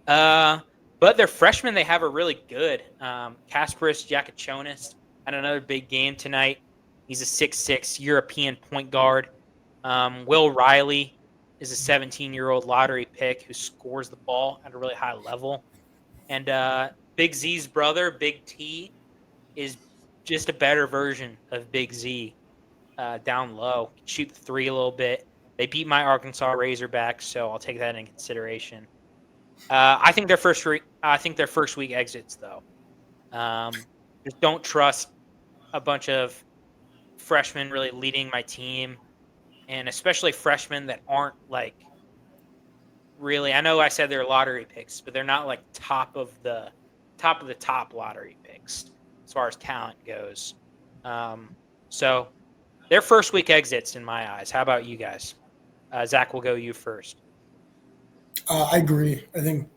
But their freshmen they have are really good. Kasparis Jakachonis had another big game tonight. He's a 6'6" European point guard. Will Riley is a 17-year-old lottery pick who scores the ball at a really high level. And Big Z's brother, Big T, is just a better version of Big Z down low. Shoot the three a little bit. They beat my Arkansas Razorbacks, so I'll take that in consideration. I think their first week exits though. Just don't trust a bunch of freshmen really leading my team, and especially freshmen that aren't like really. I know I said they're lottery picks, but they're not like top of the top lottery picks as far as talent goes. So their first week exits in my eyes. How about you guys? Zach, we'll go you first. I agree. I think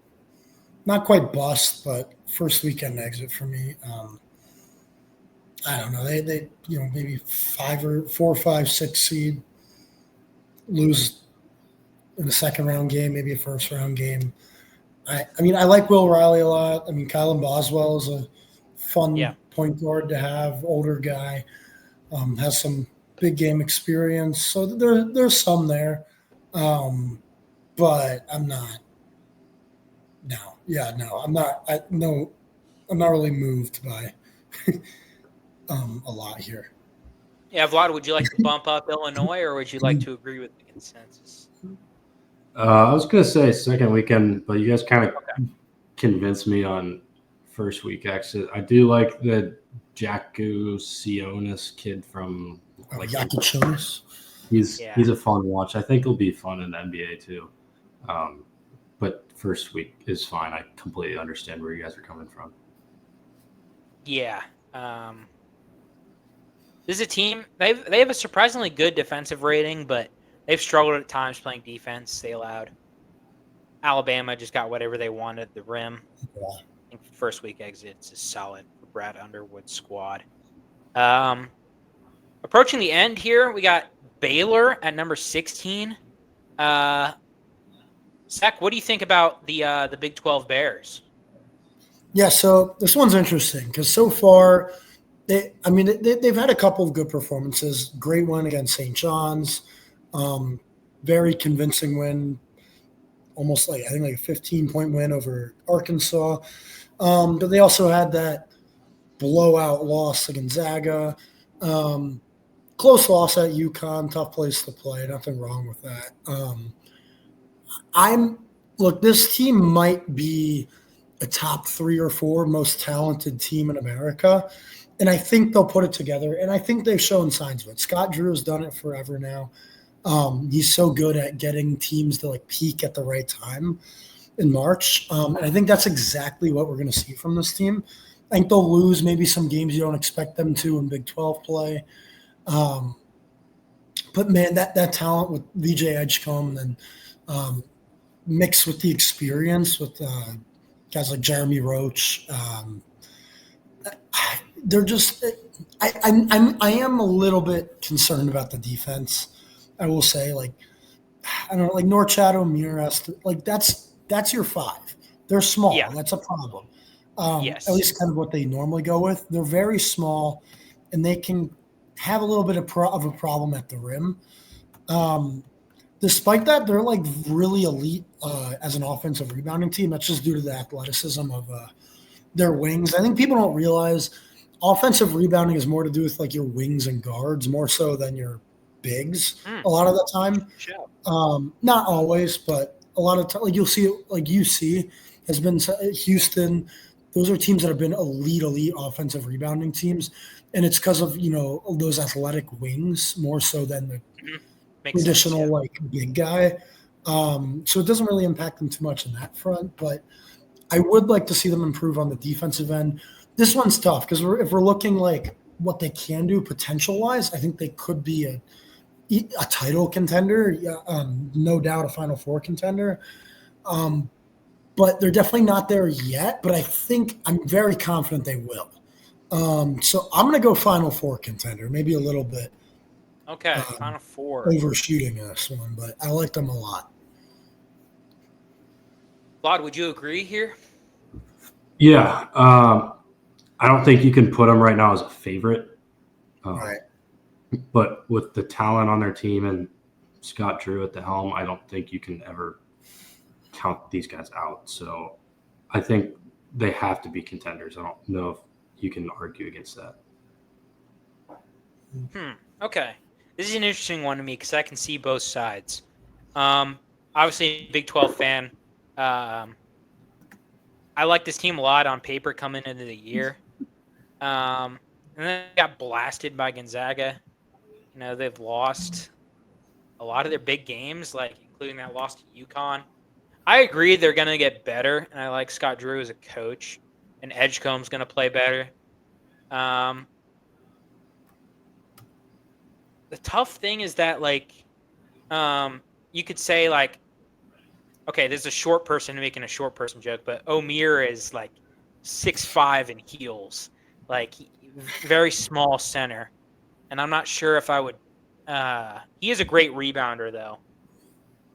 not quite bust, but first weekend exit for me. I don't know. They maybe 4, 5, 6 seed, lose in the second round game, maybe a first round game. I mean, I like Will Riley a lot. I mean, Kylan Boswell is a fun point guard to have, older guy, has some big game experience. So there's some there. But I'm not. I'm not. I'm not really moved by a lot here. Yeah, Vlad, would you like to bump up Illinois, or would you like to agree with the consensus? I was going to say second weekend, but you guys kind of convinced me on first week exit. I do like the Jakachonis kid from Jakachonis. He's a fun watch. I think he'll be fun in the NBA too. But first week is fine. I completely understand where you guys are coming from. Yeah. This is a team. They have a surprisingly good defensive rating, but they've struggled at times playing defense. They allowed Alabama just got whatever they wanted at the rim. Yeah. I think first week exits is solid for Brad Underwood's squad. Approaching the end here, we got Baylor at number 16. Zach, what do you think about the Big 12 Bears? Yeah, so this one's interesting because so far, they've had a couple of good performances. Great win against St. John's, very convincing win, almost like I think like a 15-point win over Arkansas. But they also had that blowout loss to Gonzaga, close loss at UConn, tough place to play. Nothing wrong with that. This team might be a top 3 or 4 most talented team in America. And I think they'll put it together. And I think they've shown signs of it. Scott Drew has done it forever now. He's so good at getting teams to like peak at the right time in March. And I think that's exactly what we're going to see from this team. I think they'll lose maybe some games you don't expect them to in Big 12 play. But man, that talent with VJ Edgecombe and mixed with the experience with guys like Jeremy Roach, they're just. I am a little bit concerned about the defense. I will say, like, I don't know, like Norchad O'Meara, like that's your 5. They're small. Yeah. That's a problem. Yes. At least kind of what they normally go with. They're very small, and they can have a little bit of a problem at the rim. Despite that, they're like really elite as an offensive rebounding team. That's just due to the athleticism of their wings. I think people don't realize offensive rebounding is more to do with like your wings and guards more so than your bigs a lot of the time. Sure. Not always, but a lot of time, like you'll see, like UC has been Houston. Those are teams that have been elite offensive rebounding teams, and it's because of those athletic wings more so than the traditional like big guy. So it doesn't really impact them too much in that front, but I would like to see them improve on the defensive end. This one's tough because if we're looking like what they can do potential wise, I think they could be a title contender, no doubt a Final Four contender. But they're definitely not there yet. But I think I'm very confident they will. So I'm going to go Final Four contender, maybe a little bit. Okay, Final Four. Overshooting this one, but I like them a lot. Vlad, would you agree here? Yeah. I don't think you can put them right now as a favorite. Right. But with the talent on their team and Scott Drew at the helm, I don't think you can ever count these guys out. So I think they have to be contenders. I don't know if you can argue against that. Okay. This is an interesting one to me because I can see both sides. Obviously, Big 12 fan. I like this team a lot on paper coming into the year. And then they got blasted by Gonzaga. They've lost a lot of their big games, like including that loss to UConn. I agree they're going to get better, and I like Scott Drew as a coach, and Edgecombe's going to play better. The tough thing is that, like, you could say, like, okay, there's a short person making a short person joke, but O'Meara is, like, 6'5" in heels. Like, very small center. And I'm not sure if I would he is a great rebounder, though.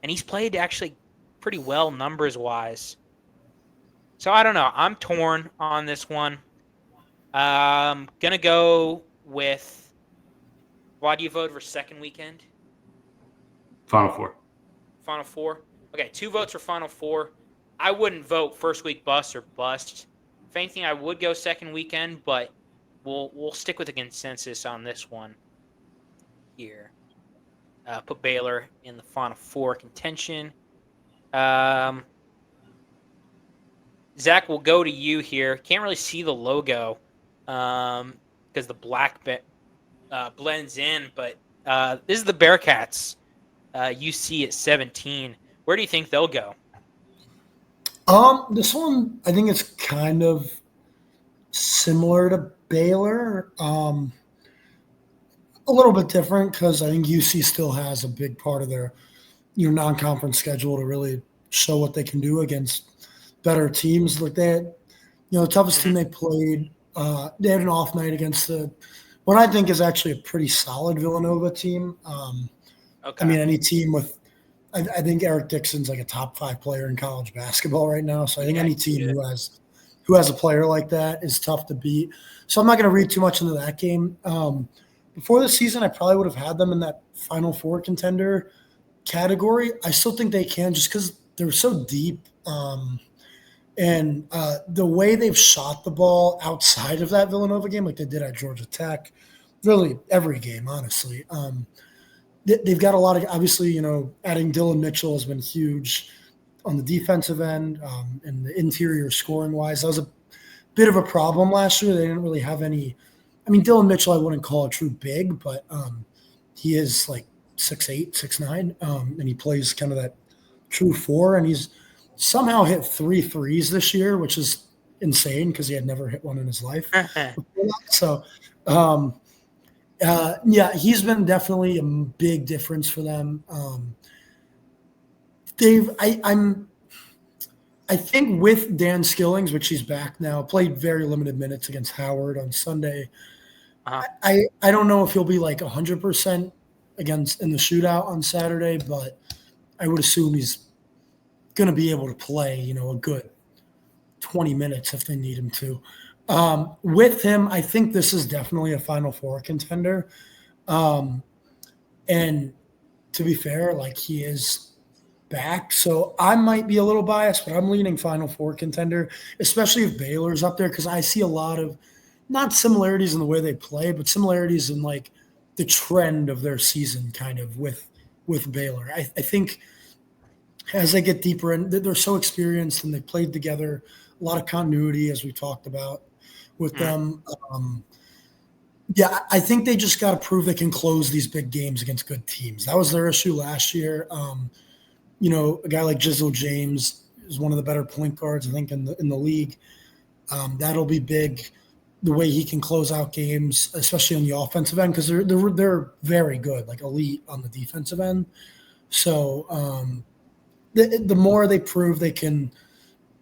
And he's played actually pretty well numbers-wise. So I don't know. I'm torn on this one. Going to go with – why do you vote for second weekend? Final Four. Final Four? Okay, 2 votes for Final Four. I wouldn't vote first week bust or bust. If anything, I would go second weekend, but we'll stick with the consensus on this one here. Put Baylor in the Final Four contention. Zach, we'll go to you here. Can't really see the logo because the black blends in, but this is the Bearcats. UC at 17. Where do you think they'll go? This one, I think it's kind of similar to Baylor. A little bit different because I think UC still has a big part of their non-conference schedule to really show what they can do against better teams. Like they had, the toughest team they played. They had an off night against what I think is actually a pretty solid Villanova team. Okay. I mean, any team with I think Eric Dixon's like a top 5 player in college basketball right now. So I think any team who has a player like that is tough to beat. So I'm not going to read too much into that game. Before the season, I probably would have had them in that Final Four contender category. I still think they can just because they're so deep. And the way they've shot the ball outside of that Villanova game, like they did at Georgia Tech, really every game, honestly. They've got a lot of, obviously, adding Dylan Mitchell has been huge on the defensive end and the interior scoring wise. That was a bit of a problem last year. They didn't really have any. I mean, Dylan Mitchell, I wouldn't call a true big, but he is like 6'8", 6'9", and he plays kind of that true 4. And he's somehow hit 3 threes this year, which is insane because he had never hit one in his life. So, yeah, he's been definitely a big difference for them. I think with Dan Skillings, which he's back now, played very limited minutes against Howard on Sunday. I don't know if he'll be like 100% against in the shootout on Saturday, but I would assume he's going to be able to play, a good 20 minutes if they need him to. With him, I think this is definitely a Final Four contender. And to be fair, like he is back. So I might be a little biased, but I'm leaning Final Four contender, especially if Baylor's up there, because I see a lot of not similarities in the way they play, but similarities in like the trend of their season kind of with Baylor. I think as they get deeper in, they're so experienced and they played together, a lot of continuity as we talked about with them. Yeah, I think they just got to prove they can close these big games against good teams. That was their issue last year. A guy like Jizzle James is one of the better point guards, I think, in the league. That'll be big, the way he can close out games, especially on the offensive end, because they're very good, like elite on the defensive end. So the more they prove they can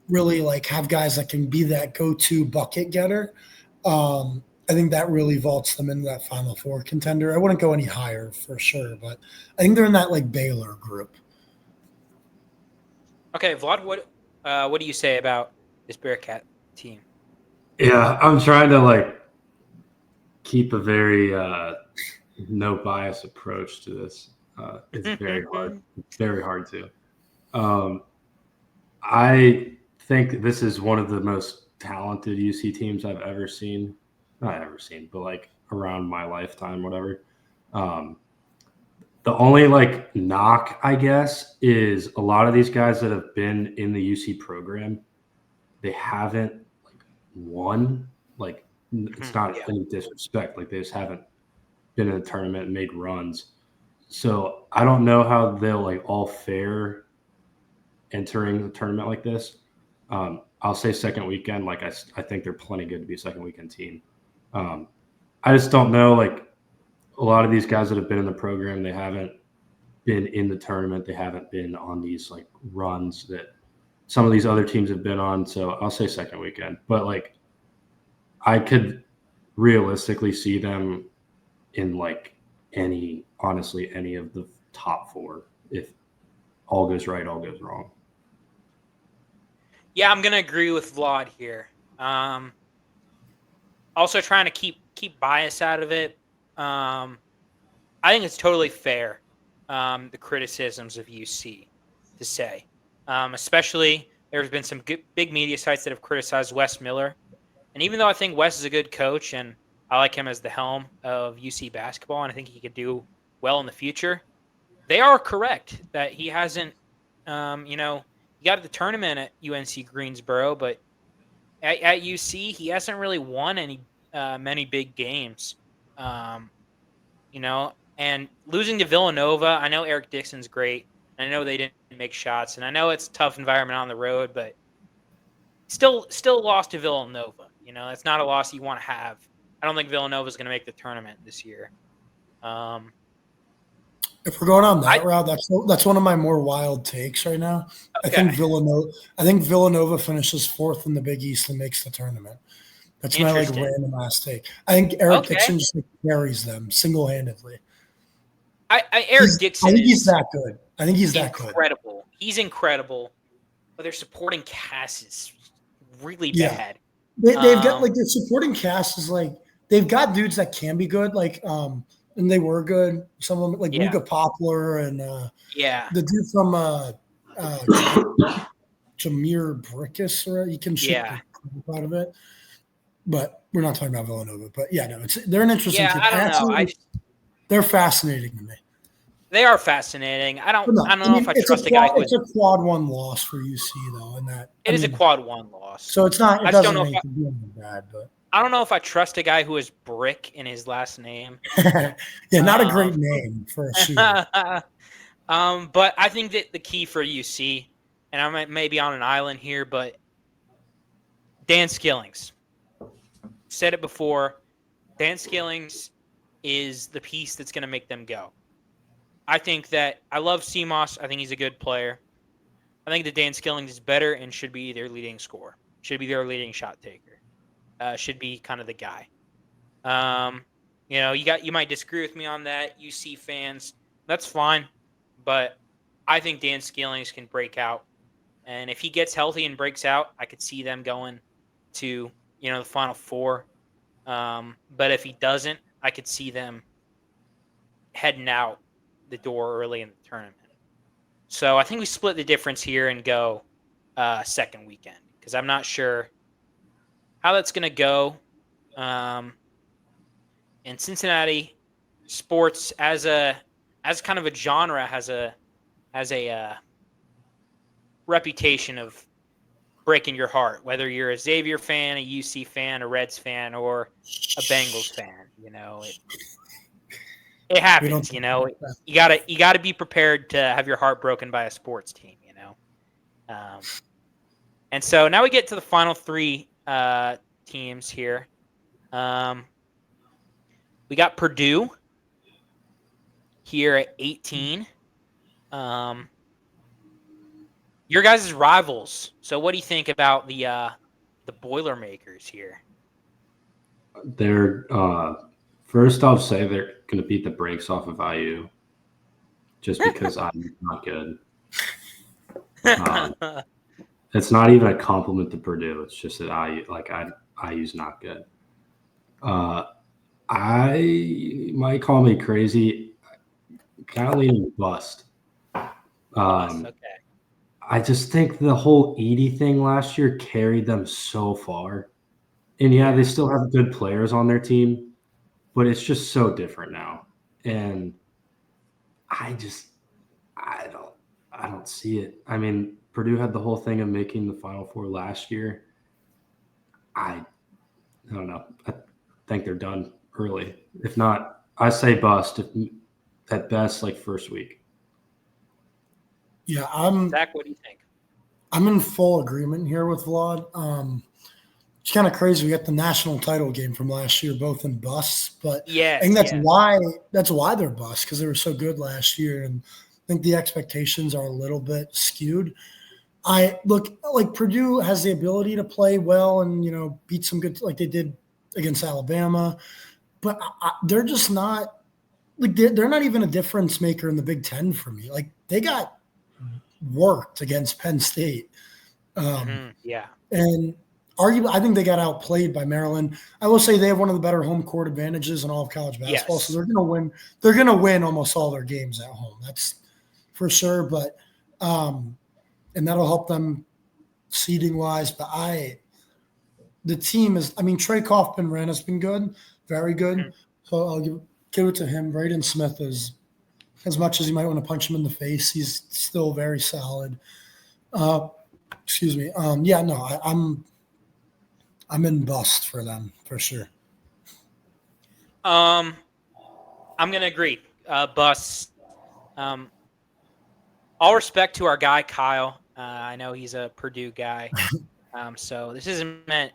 really like have guys that can be that go-to bucket getter, I think that really vaults them into that Final Four contender. I wouldn't go any higher for sure, but I think they're in that like Baylor group. Okay, Vlad, what do you say about this Bearcat team? Yeah, I'm trying to like keep a very no bias approach to this. It's very hard. It's very hard to. I think this is one of the most talented UC teams I've ever seen. Not ever seen, but like around my lifetime, whatever. The only like knock, I guess, is a lot of these guys that have been in the UC program, they haven't like won. Like it's not any disrespect. Like they just haven't been in a tournament and made runs. So I don't know how they'll like all fare entering the tournament like this. I'll say second weekend. Like I think they're plenty good to be a second weekend team. I just don't know. Like a lot of these guys that have been in the program, they haven't been in the tournament. They haven't been on these like runs that some of these other teams have been on. So I'll say second weekend. But like I could realistically see them in like honestly any of the top 4 if all goes right, all goes wrong. Yeah, I'm gonna agree with Vlad here. Also trying to keep bias out of it. I think it's totally fair, the criticisms of UC to say. Especially there's been some big media sites that have criticized Wes Miller. And even though I think Wes is a good coach and I like him as the helm of UC basketball and I think he could do well in the future, they are correct that he hasn't, he got the tournament at UNC Greensboro, but at UC, he hasn't really won many big games. And losing to Villanova, I know Eric Dixon's great. I know they didn't make shots, and I know it's a tough environment on the road, but still lost to Villanova. That's not a loss you want to have. I don't think Villanova's going to make the tournament this year. If we're going on that route, that's one of my more wild takes right now. Okay. I think Villanova finishes 4th in the Big East and makes the tournament. That's my like Interesting. random ass take. I think Eric Okay. Dixon just like, carries them single-handedly. Eric Dixon I think he's is that good. I think he's that good. incredible. He's incredible, but their supporting cast is really Yeah. bad. They've got like their supporting cast is like they've got dudes that can be good, like and they were good. Some of them like Yeah. Luca Poplar and Yeah. the dude from Jameer Brickus, or he can shoot Yeah. the crap out of it. But we're not talking about Villanova. But yeah, no, they're an interesting Yeah, team. I don't know. They're fascinating to me. They are fascinating. I don't know if I it's trust a guy who it's a quad one loss for UC though, and that it is a quad one loss. So it's not. It I just doesn't don't know make it anything bad, but I don't know if I trust a guy who has Brick in his last name. yeah, not a great name for a shooter. But I think that the key for UC, and I may be on an island here, but Dan Skillings. Said it before. Dan Skillings is the piece that's going to make them go. I think that I love CMOS. I think he's a good player. I think that Dan Skillings is better and should be their leading scorer. Should be their leading shot taker. Should be kind of the guy. You might disagree with me on that, UC fans. That's fine. But I think Dan Skillings can break out. And if he gets healthy and breaks out, I could see them going to, the Final Four. But if he doesn't, I could see them heading out the door early in the tournament. So I think we split the difference here and go second weekend because I'm not sure how that's going to go. And Cincinnati sports as kind of a genre has a reputation of breaking your heart, whether you're a Xavier fan, a UC fan, a Reds fan, or a Bengals fan. It happens. You gotta be prepared to have your heart broken by a sports team. And so now we get to the final three teams here. We got Purdue here at 18. Your guys' rivals. So what do you think about the Boilermakers here? They're first I'll say they're going to beat the brakes off of IU just because IU's not good. It's not even a compliment to Purdue. It's just that IU's not good. I might call me crazy. Kind of leaning bust. Okay. I just think the whole Edie thing last year carried them so far. And yeah, they still have good players on their team, but it's just so different now. And I don't see it. I mean, Purdue had the whole thing of making the Final Four last year. I don't know. I think they're done early. If not, I say bust. At best, like first week. Yeah, Zach, what do you think? I'm in full agreement here with Vlad. It's kind of crazy. We got the national title game from last year, both in busts, but I think that's why they're busts because they were so good last year, and I think the expectations are a little bit skewed. I look like Purdue has the ability to play well and beat some good like they did against Alabama, but they're just not like they're not even a difference maker in the Big Ten for me. Like they got worked against Penn State, and arguably I think they got outplayed by Maryland. I will say they have one of the better home court advantages in all of college basketball, so they're going to win. They're going to win almost all their games at home. That's for sure. But and that'll help them seeding wise. But the team is. I mean, Trey Kaufman-Wren has been good, very good. Mm-hmm. So I'll give it to him. Braden Smith is, as much as you might want to punch him in the face, he's still very solid. Excuse me. I'm in bust for them for sure. I'm gonna agree. Bust. All respect to our guy Kyle. I know he's a Purdue guy, so this isn't meant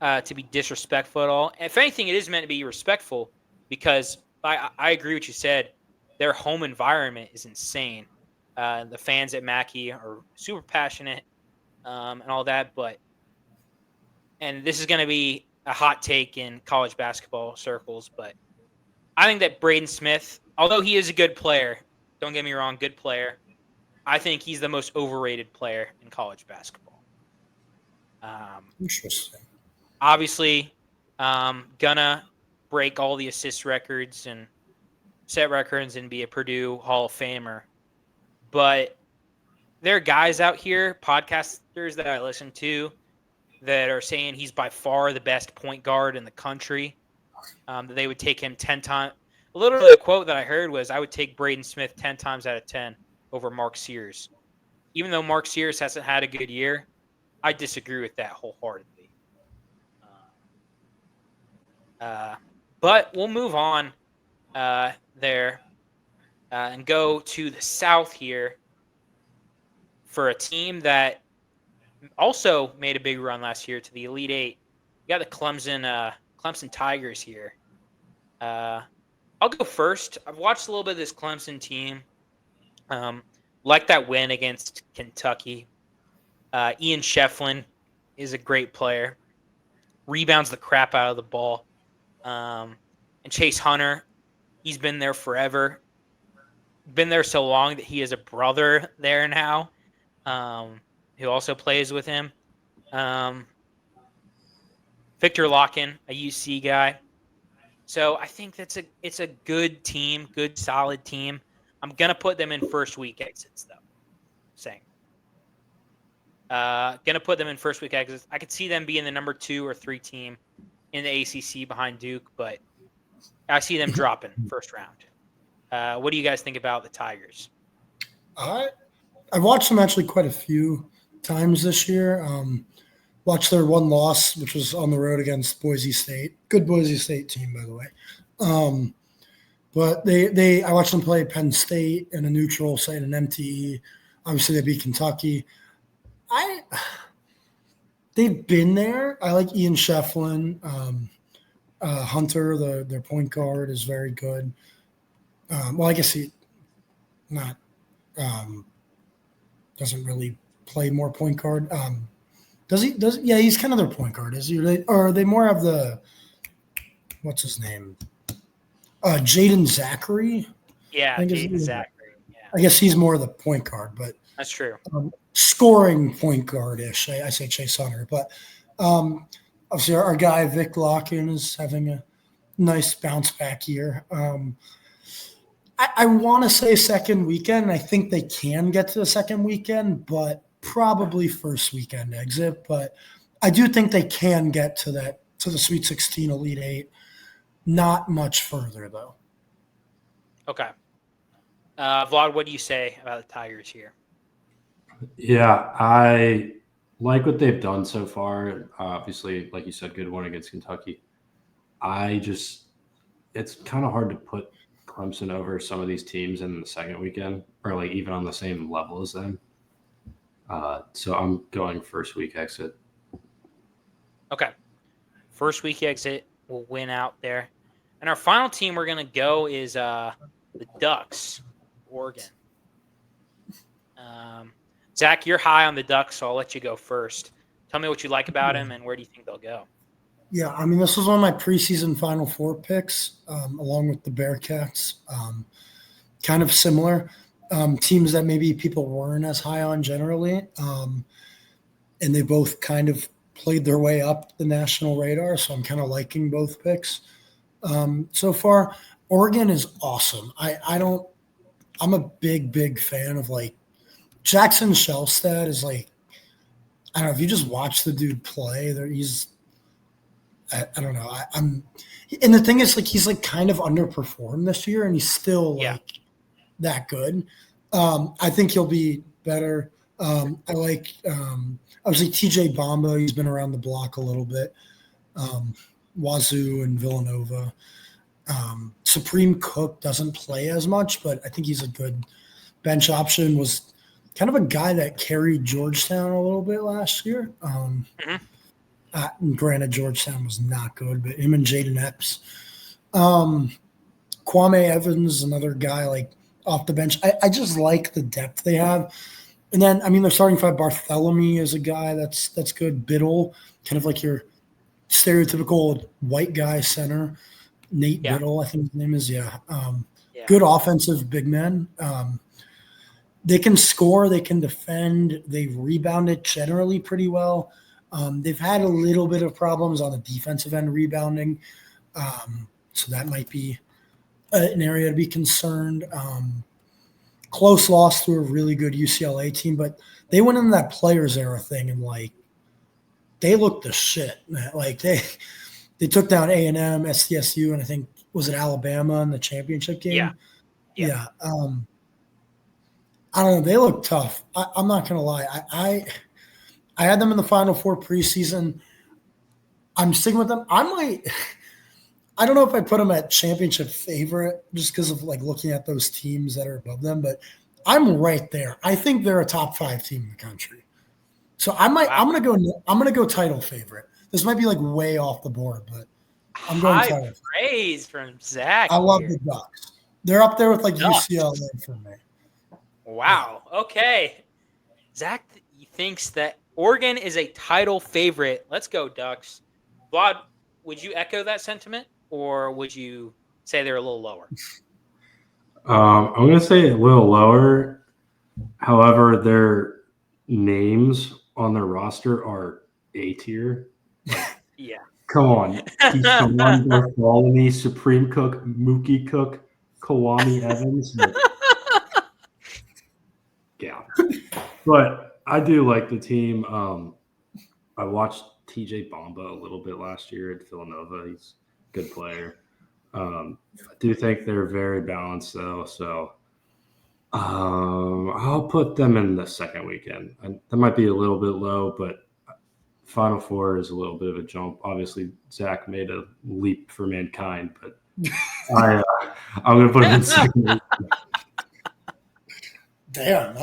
to be disrespectful at all. If anything, it is meant to be respectful because I agree with what you said. Their home environment is insane. The fans at Mackey are super passionate and all that, and this is going to be a hot take in college basketball circles, but I think that Braden Smith, although he is a good player, don't get me wrong, good player, I think he's the most overrated player in college basketball. Interesting. Obviously, gonna break all the assist records and set records and be a Purdue Hall of Famer. But there are guys out here, podcasters that I listen to, that are saying he's by far the best point guard in the country. That they would take him 10 times. Literally, the quote that I heard was, I would take Braden Smith 10 times out of 10 over Mark Sears. Even though Mark Sears hasn't had a good year, I disagree with that wholeheartedly. But we'll move on there and go to the South here for a team that also made a big run last year to the Elite Eight. You got the Clemson Tigers here. I'll go first. I've watched a little bit of this Clemson team. Like that win against Kentucky. Ian Shefflin is a great player. Rebounds the crap out of the ball. And Chase Hunter, he's been there forever. Been there so long that he has a brother there now, who also plays with him. Victor Locken, a UC guy. So I think it's a good team, good solid team. I'm gonna put them in first week exits though. Gonna put them in first week exits. I could see them being the number 2 or 3 team in the ACC behind Duke, but I see them dropping first round. What do you guys think about the Tigers? I've watched them actually quite a few times this year. Watched their one loss, which was on the road against Boise State. Good Boise State team, by the way. But I watched them play Penn State in a neutral site, an MTE. Obviously, they beat Kentucky. They've been there. I like Ian Shefflin. Hunter, their point guard, is very good. Well, I guess he not doesn't really play more point guard. Does he? Yeah, he's kind of their point guard. Is he? Or are they more of the what's his name? Jaden Zachary. Yeah, Jaden Zachary. Yeah. I guess he's more of the point guard, but that's true. Scoring point guard-ish. I say Chase Hunter, but obviously our guy Vic Locken is having a nice bounce back year. I want to say second weekend. I think they can get to the second weekend, but probably first weekend exit. But I do think they can get to the Sweet 16 Elite Eight. Not much further though. Okay. Vlad, what do you say about the Tigers here? Yeah, I like what they've done so far. Obviously, like you said, good one against Kentucky. It's kind of hard to put Clemson over some of these teams in the second weekend, or like even on the same level as them. So I'm going first week exit. Okay. First week exit will win out there. And our final team we're going to go is the Ducks, Oregon. Zach, you're high on the Ducks, so I'll let you go first. Tell me what you like about them and where do you think they'll go? Yeah, I mean, this was one of my preseason Final Four picks, along with the Bearcats. Kind of similar. Teams that maybe people weren't as high on generally. And they both kind of played their way up the national radar, so I'm kind of liking both picks. So far, Oregon is awesome. I'm a big fan of like Jackson Shelstad is like, I don't know, if you just watch the dude play, I don't know. And the thing is, like, he's like kind of underperformed this year, and he's still like that good. I think he'll be better. I like obviously TJ Bamba. He's been around the block a little bit. Wazoo and Villanova. Supreme Cook doesn't play as much, but I think he's a good bench option. Was kind of a guy that carried Georgetown a little bit last year. Granted, Georgetown was not good, but him and Jaden Epps. Kwame Evans, another guy like off the bench. I just like the depth they have. And then, I mean, they're starting five. Bartholomew is a guy that's good. Biddle, kind of like your stereotypical white guy center, Nate Yeah. Biddle, I think his name is. Yeah. Yeah. Good offensive big men. They can score, they can defend, they've rebounded generally pretty well. They've had a little bit of problems on the defensive end rebounding, so that might be an area to be concerned. Close loss to a really good UCLA team, but they went in that players era thing and like they looked the shit. Man. Like they took down A&M, SDSU, and I think was it Alabama in the championship game. Yeah. I don't know. They look tough. I'm not gonna lie. I had them in the Final Four preseason. I'm sticking with them. I might. I don't know if I put them at championship favorite just because of like looking at those teams that are above them, but I'm right there. I think they're a top 5 team in the country. So I might. Wow. I'm gonna go title favorite. This might be like way off the board, but I'm going High title. praise from Zach. I love here. the Ducks. They're up there with like Ducks. UCLA for me. Wow. Okay. Zach thinks that Oregon is a title favorite. Let's go, Ducks. Vlad, would you echo that sentiment, or would you say they're a little lower? I'm going to say a little lower. However, their names on their roster are A tier. Yeah. Come on. Keyshawn Bartholomew, Supreme Cook, Mookie Cook, Kawami Evans. Yeah. But I do like the team. I watched TJ Bamba a little bit last year at Villanova. He's a good player. I do think they're very balanced, though. So I'll put them in the second weekend. That might be a little bit low, but Final Four is a little bit of a jump. Obviously, Zach made a leap for mankind, but I'm going to put him in second. Damn,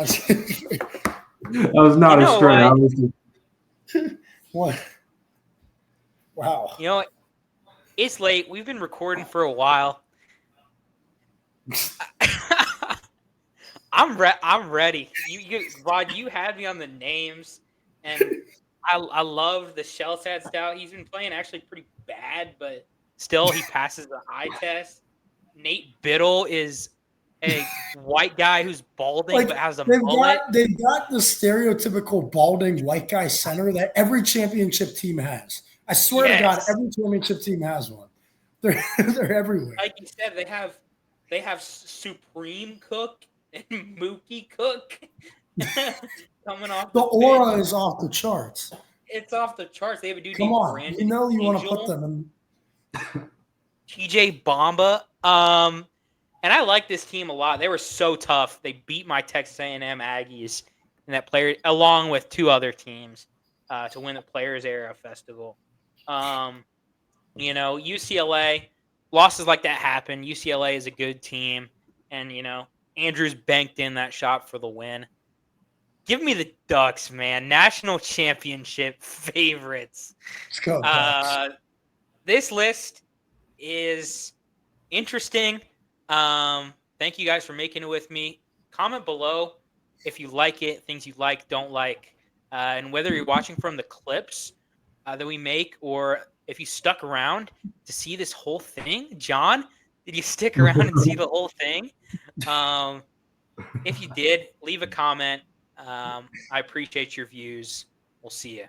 That was not a stretch. I was just... What? Wow. You know what? It's late. We've been recording for a while. I'm ready. Rod, you had me on the names, and I love the Shellsat stout. He's been playing actually pretty bad, but still he passes the eye test. Nate Biddle is a white guy who's balding but has a mullet. They've got the stereotypical balding white guy center that every championship team has. I swear to God, every championship team has one. They're everywhere. Like you said, they have Supreme Cook and Mookie Cook coming off. The aura is off the charts. It's off the charts. They have a dude Come named on, Brandon you know you Angel, want to put them in. TJ Bamba. And I like this team a lot. They were so tough. They beat my Texas A&M Aggies in that player, along with 2 other teams, to win the Players Era Festival. UCLA, losses like that happen. UCLA is a good team, and Andrews banked in that shot for the win. Give me the Ducks, man. National championship favorites. Let's go, Ducks. This list is interesting. Thank you guys for making it with me. Comment below if you like it, things you like, don't like, and whether you're watching from the clips that we make or if you stuck around to see this whole thing. John, did you stick around and see the whole thing? If you did, leave a comment. I appreciate your views. We'll see you.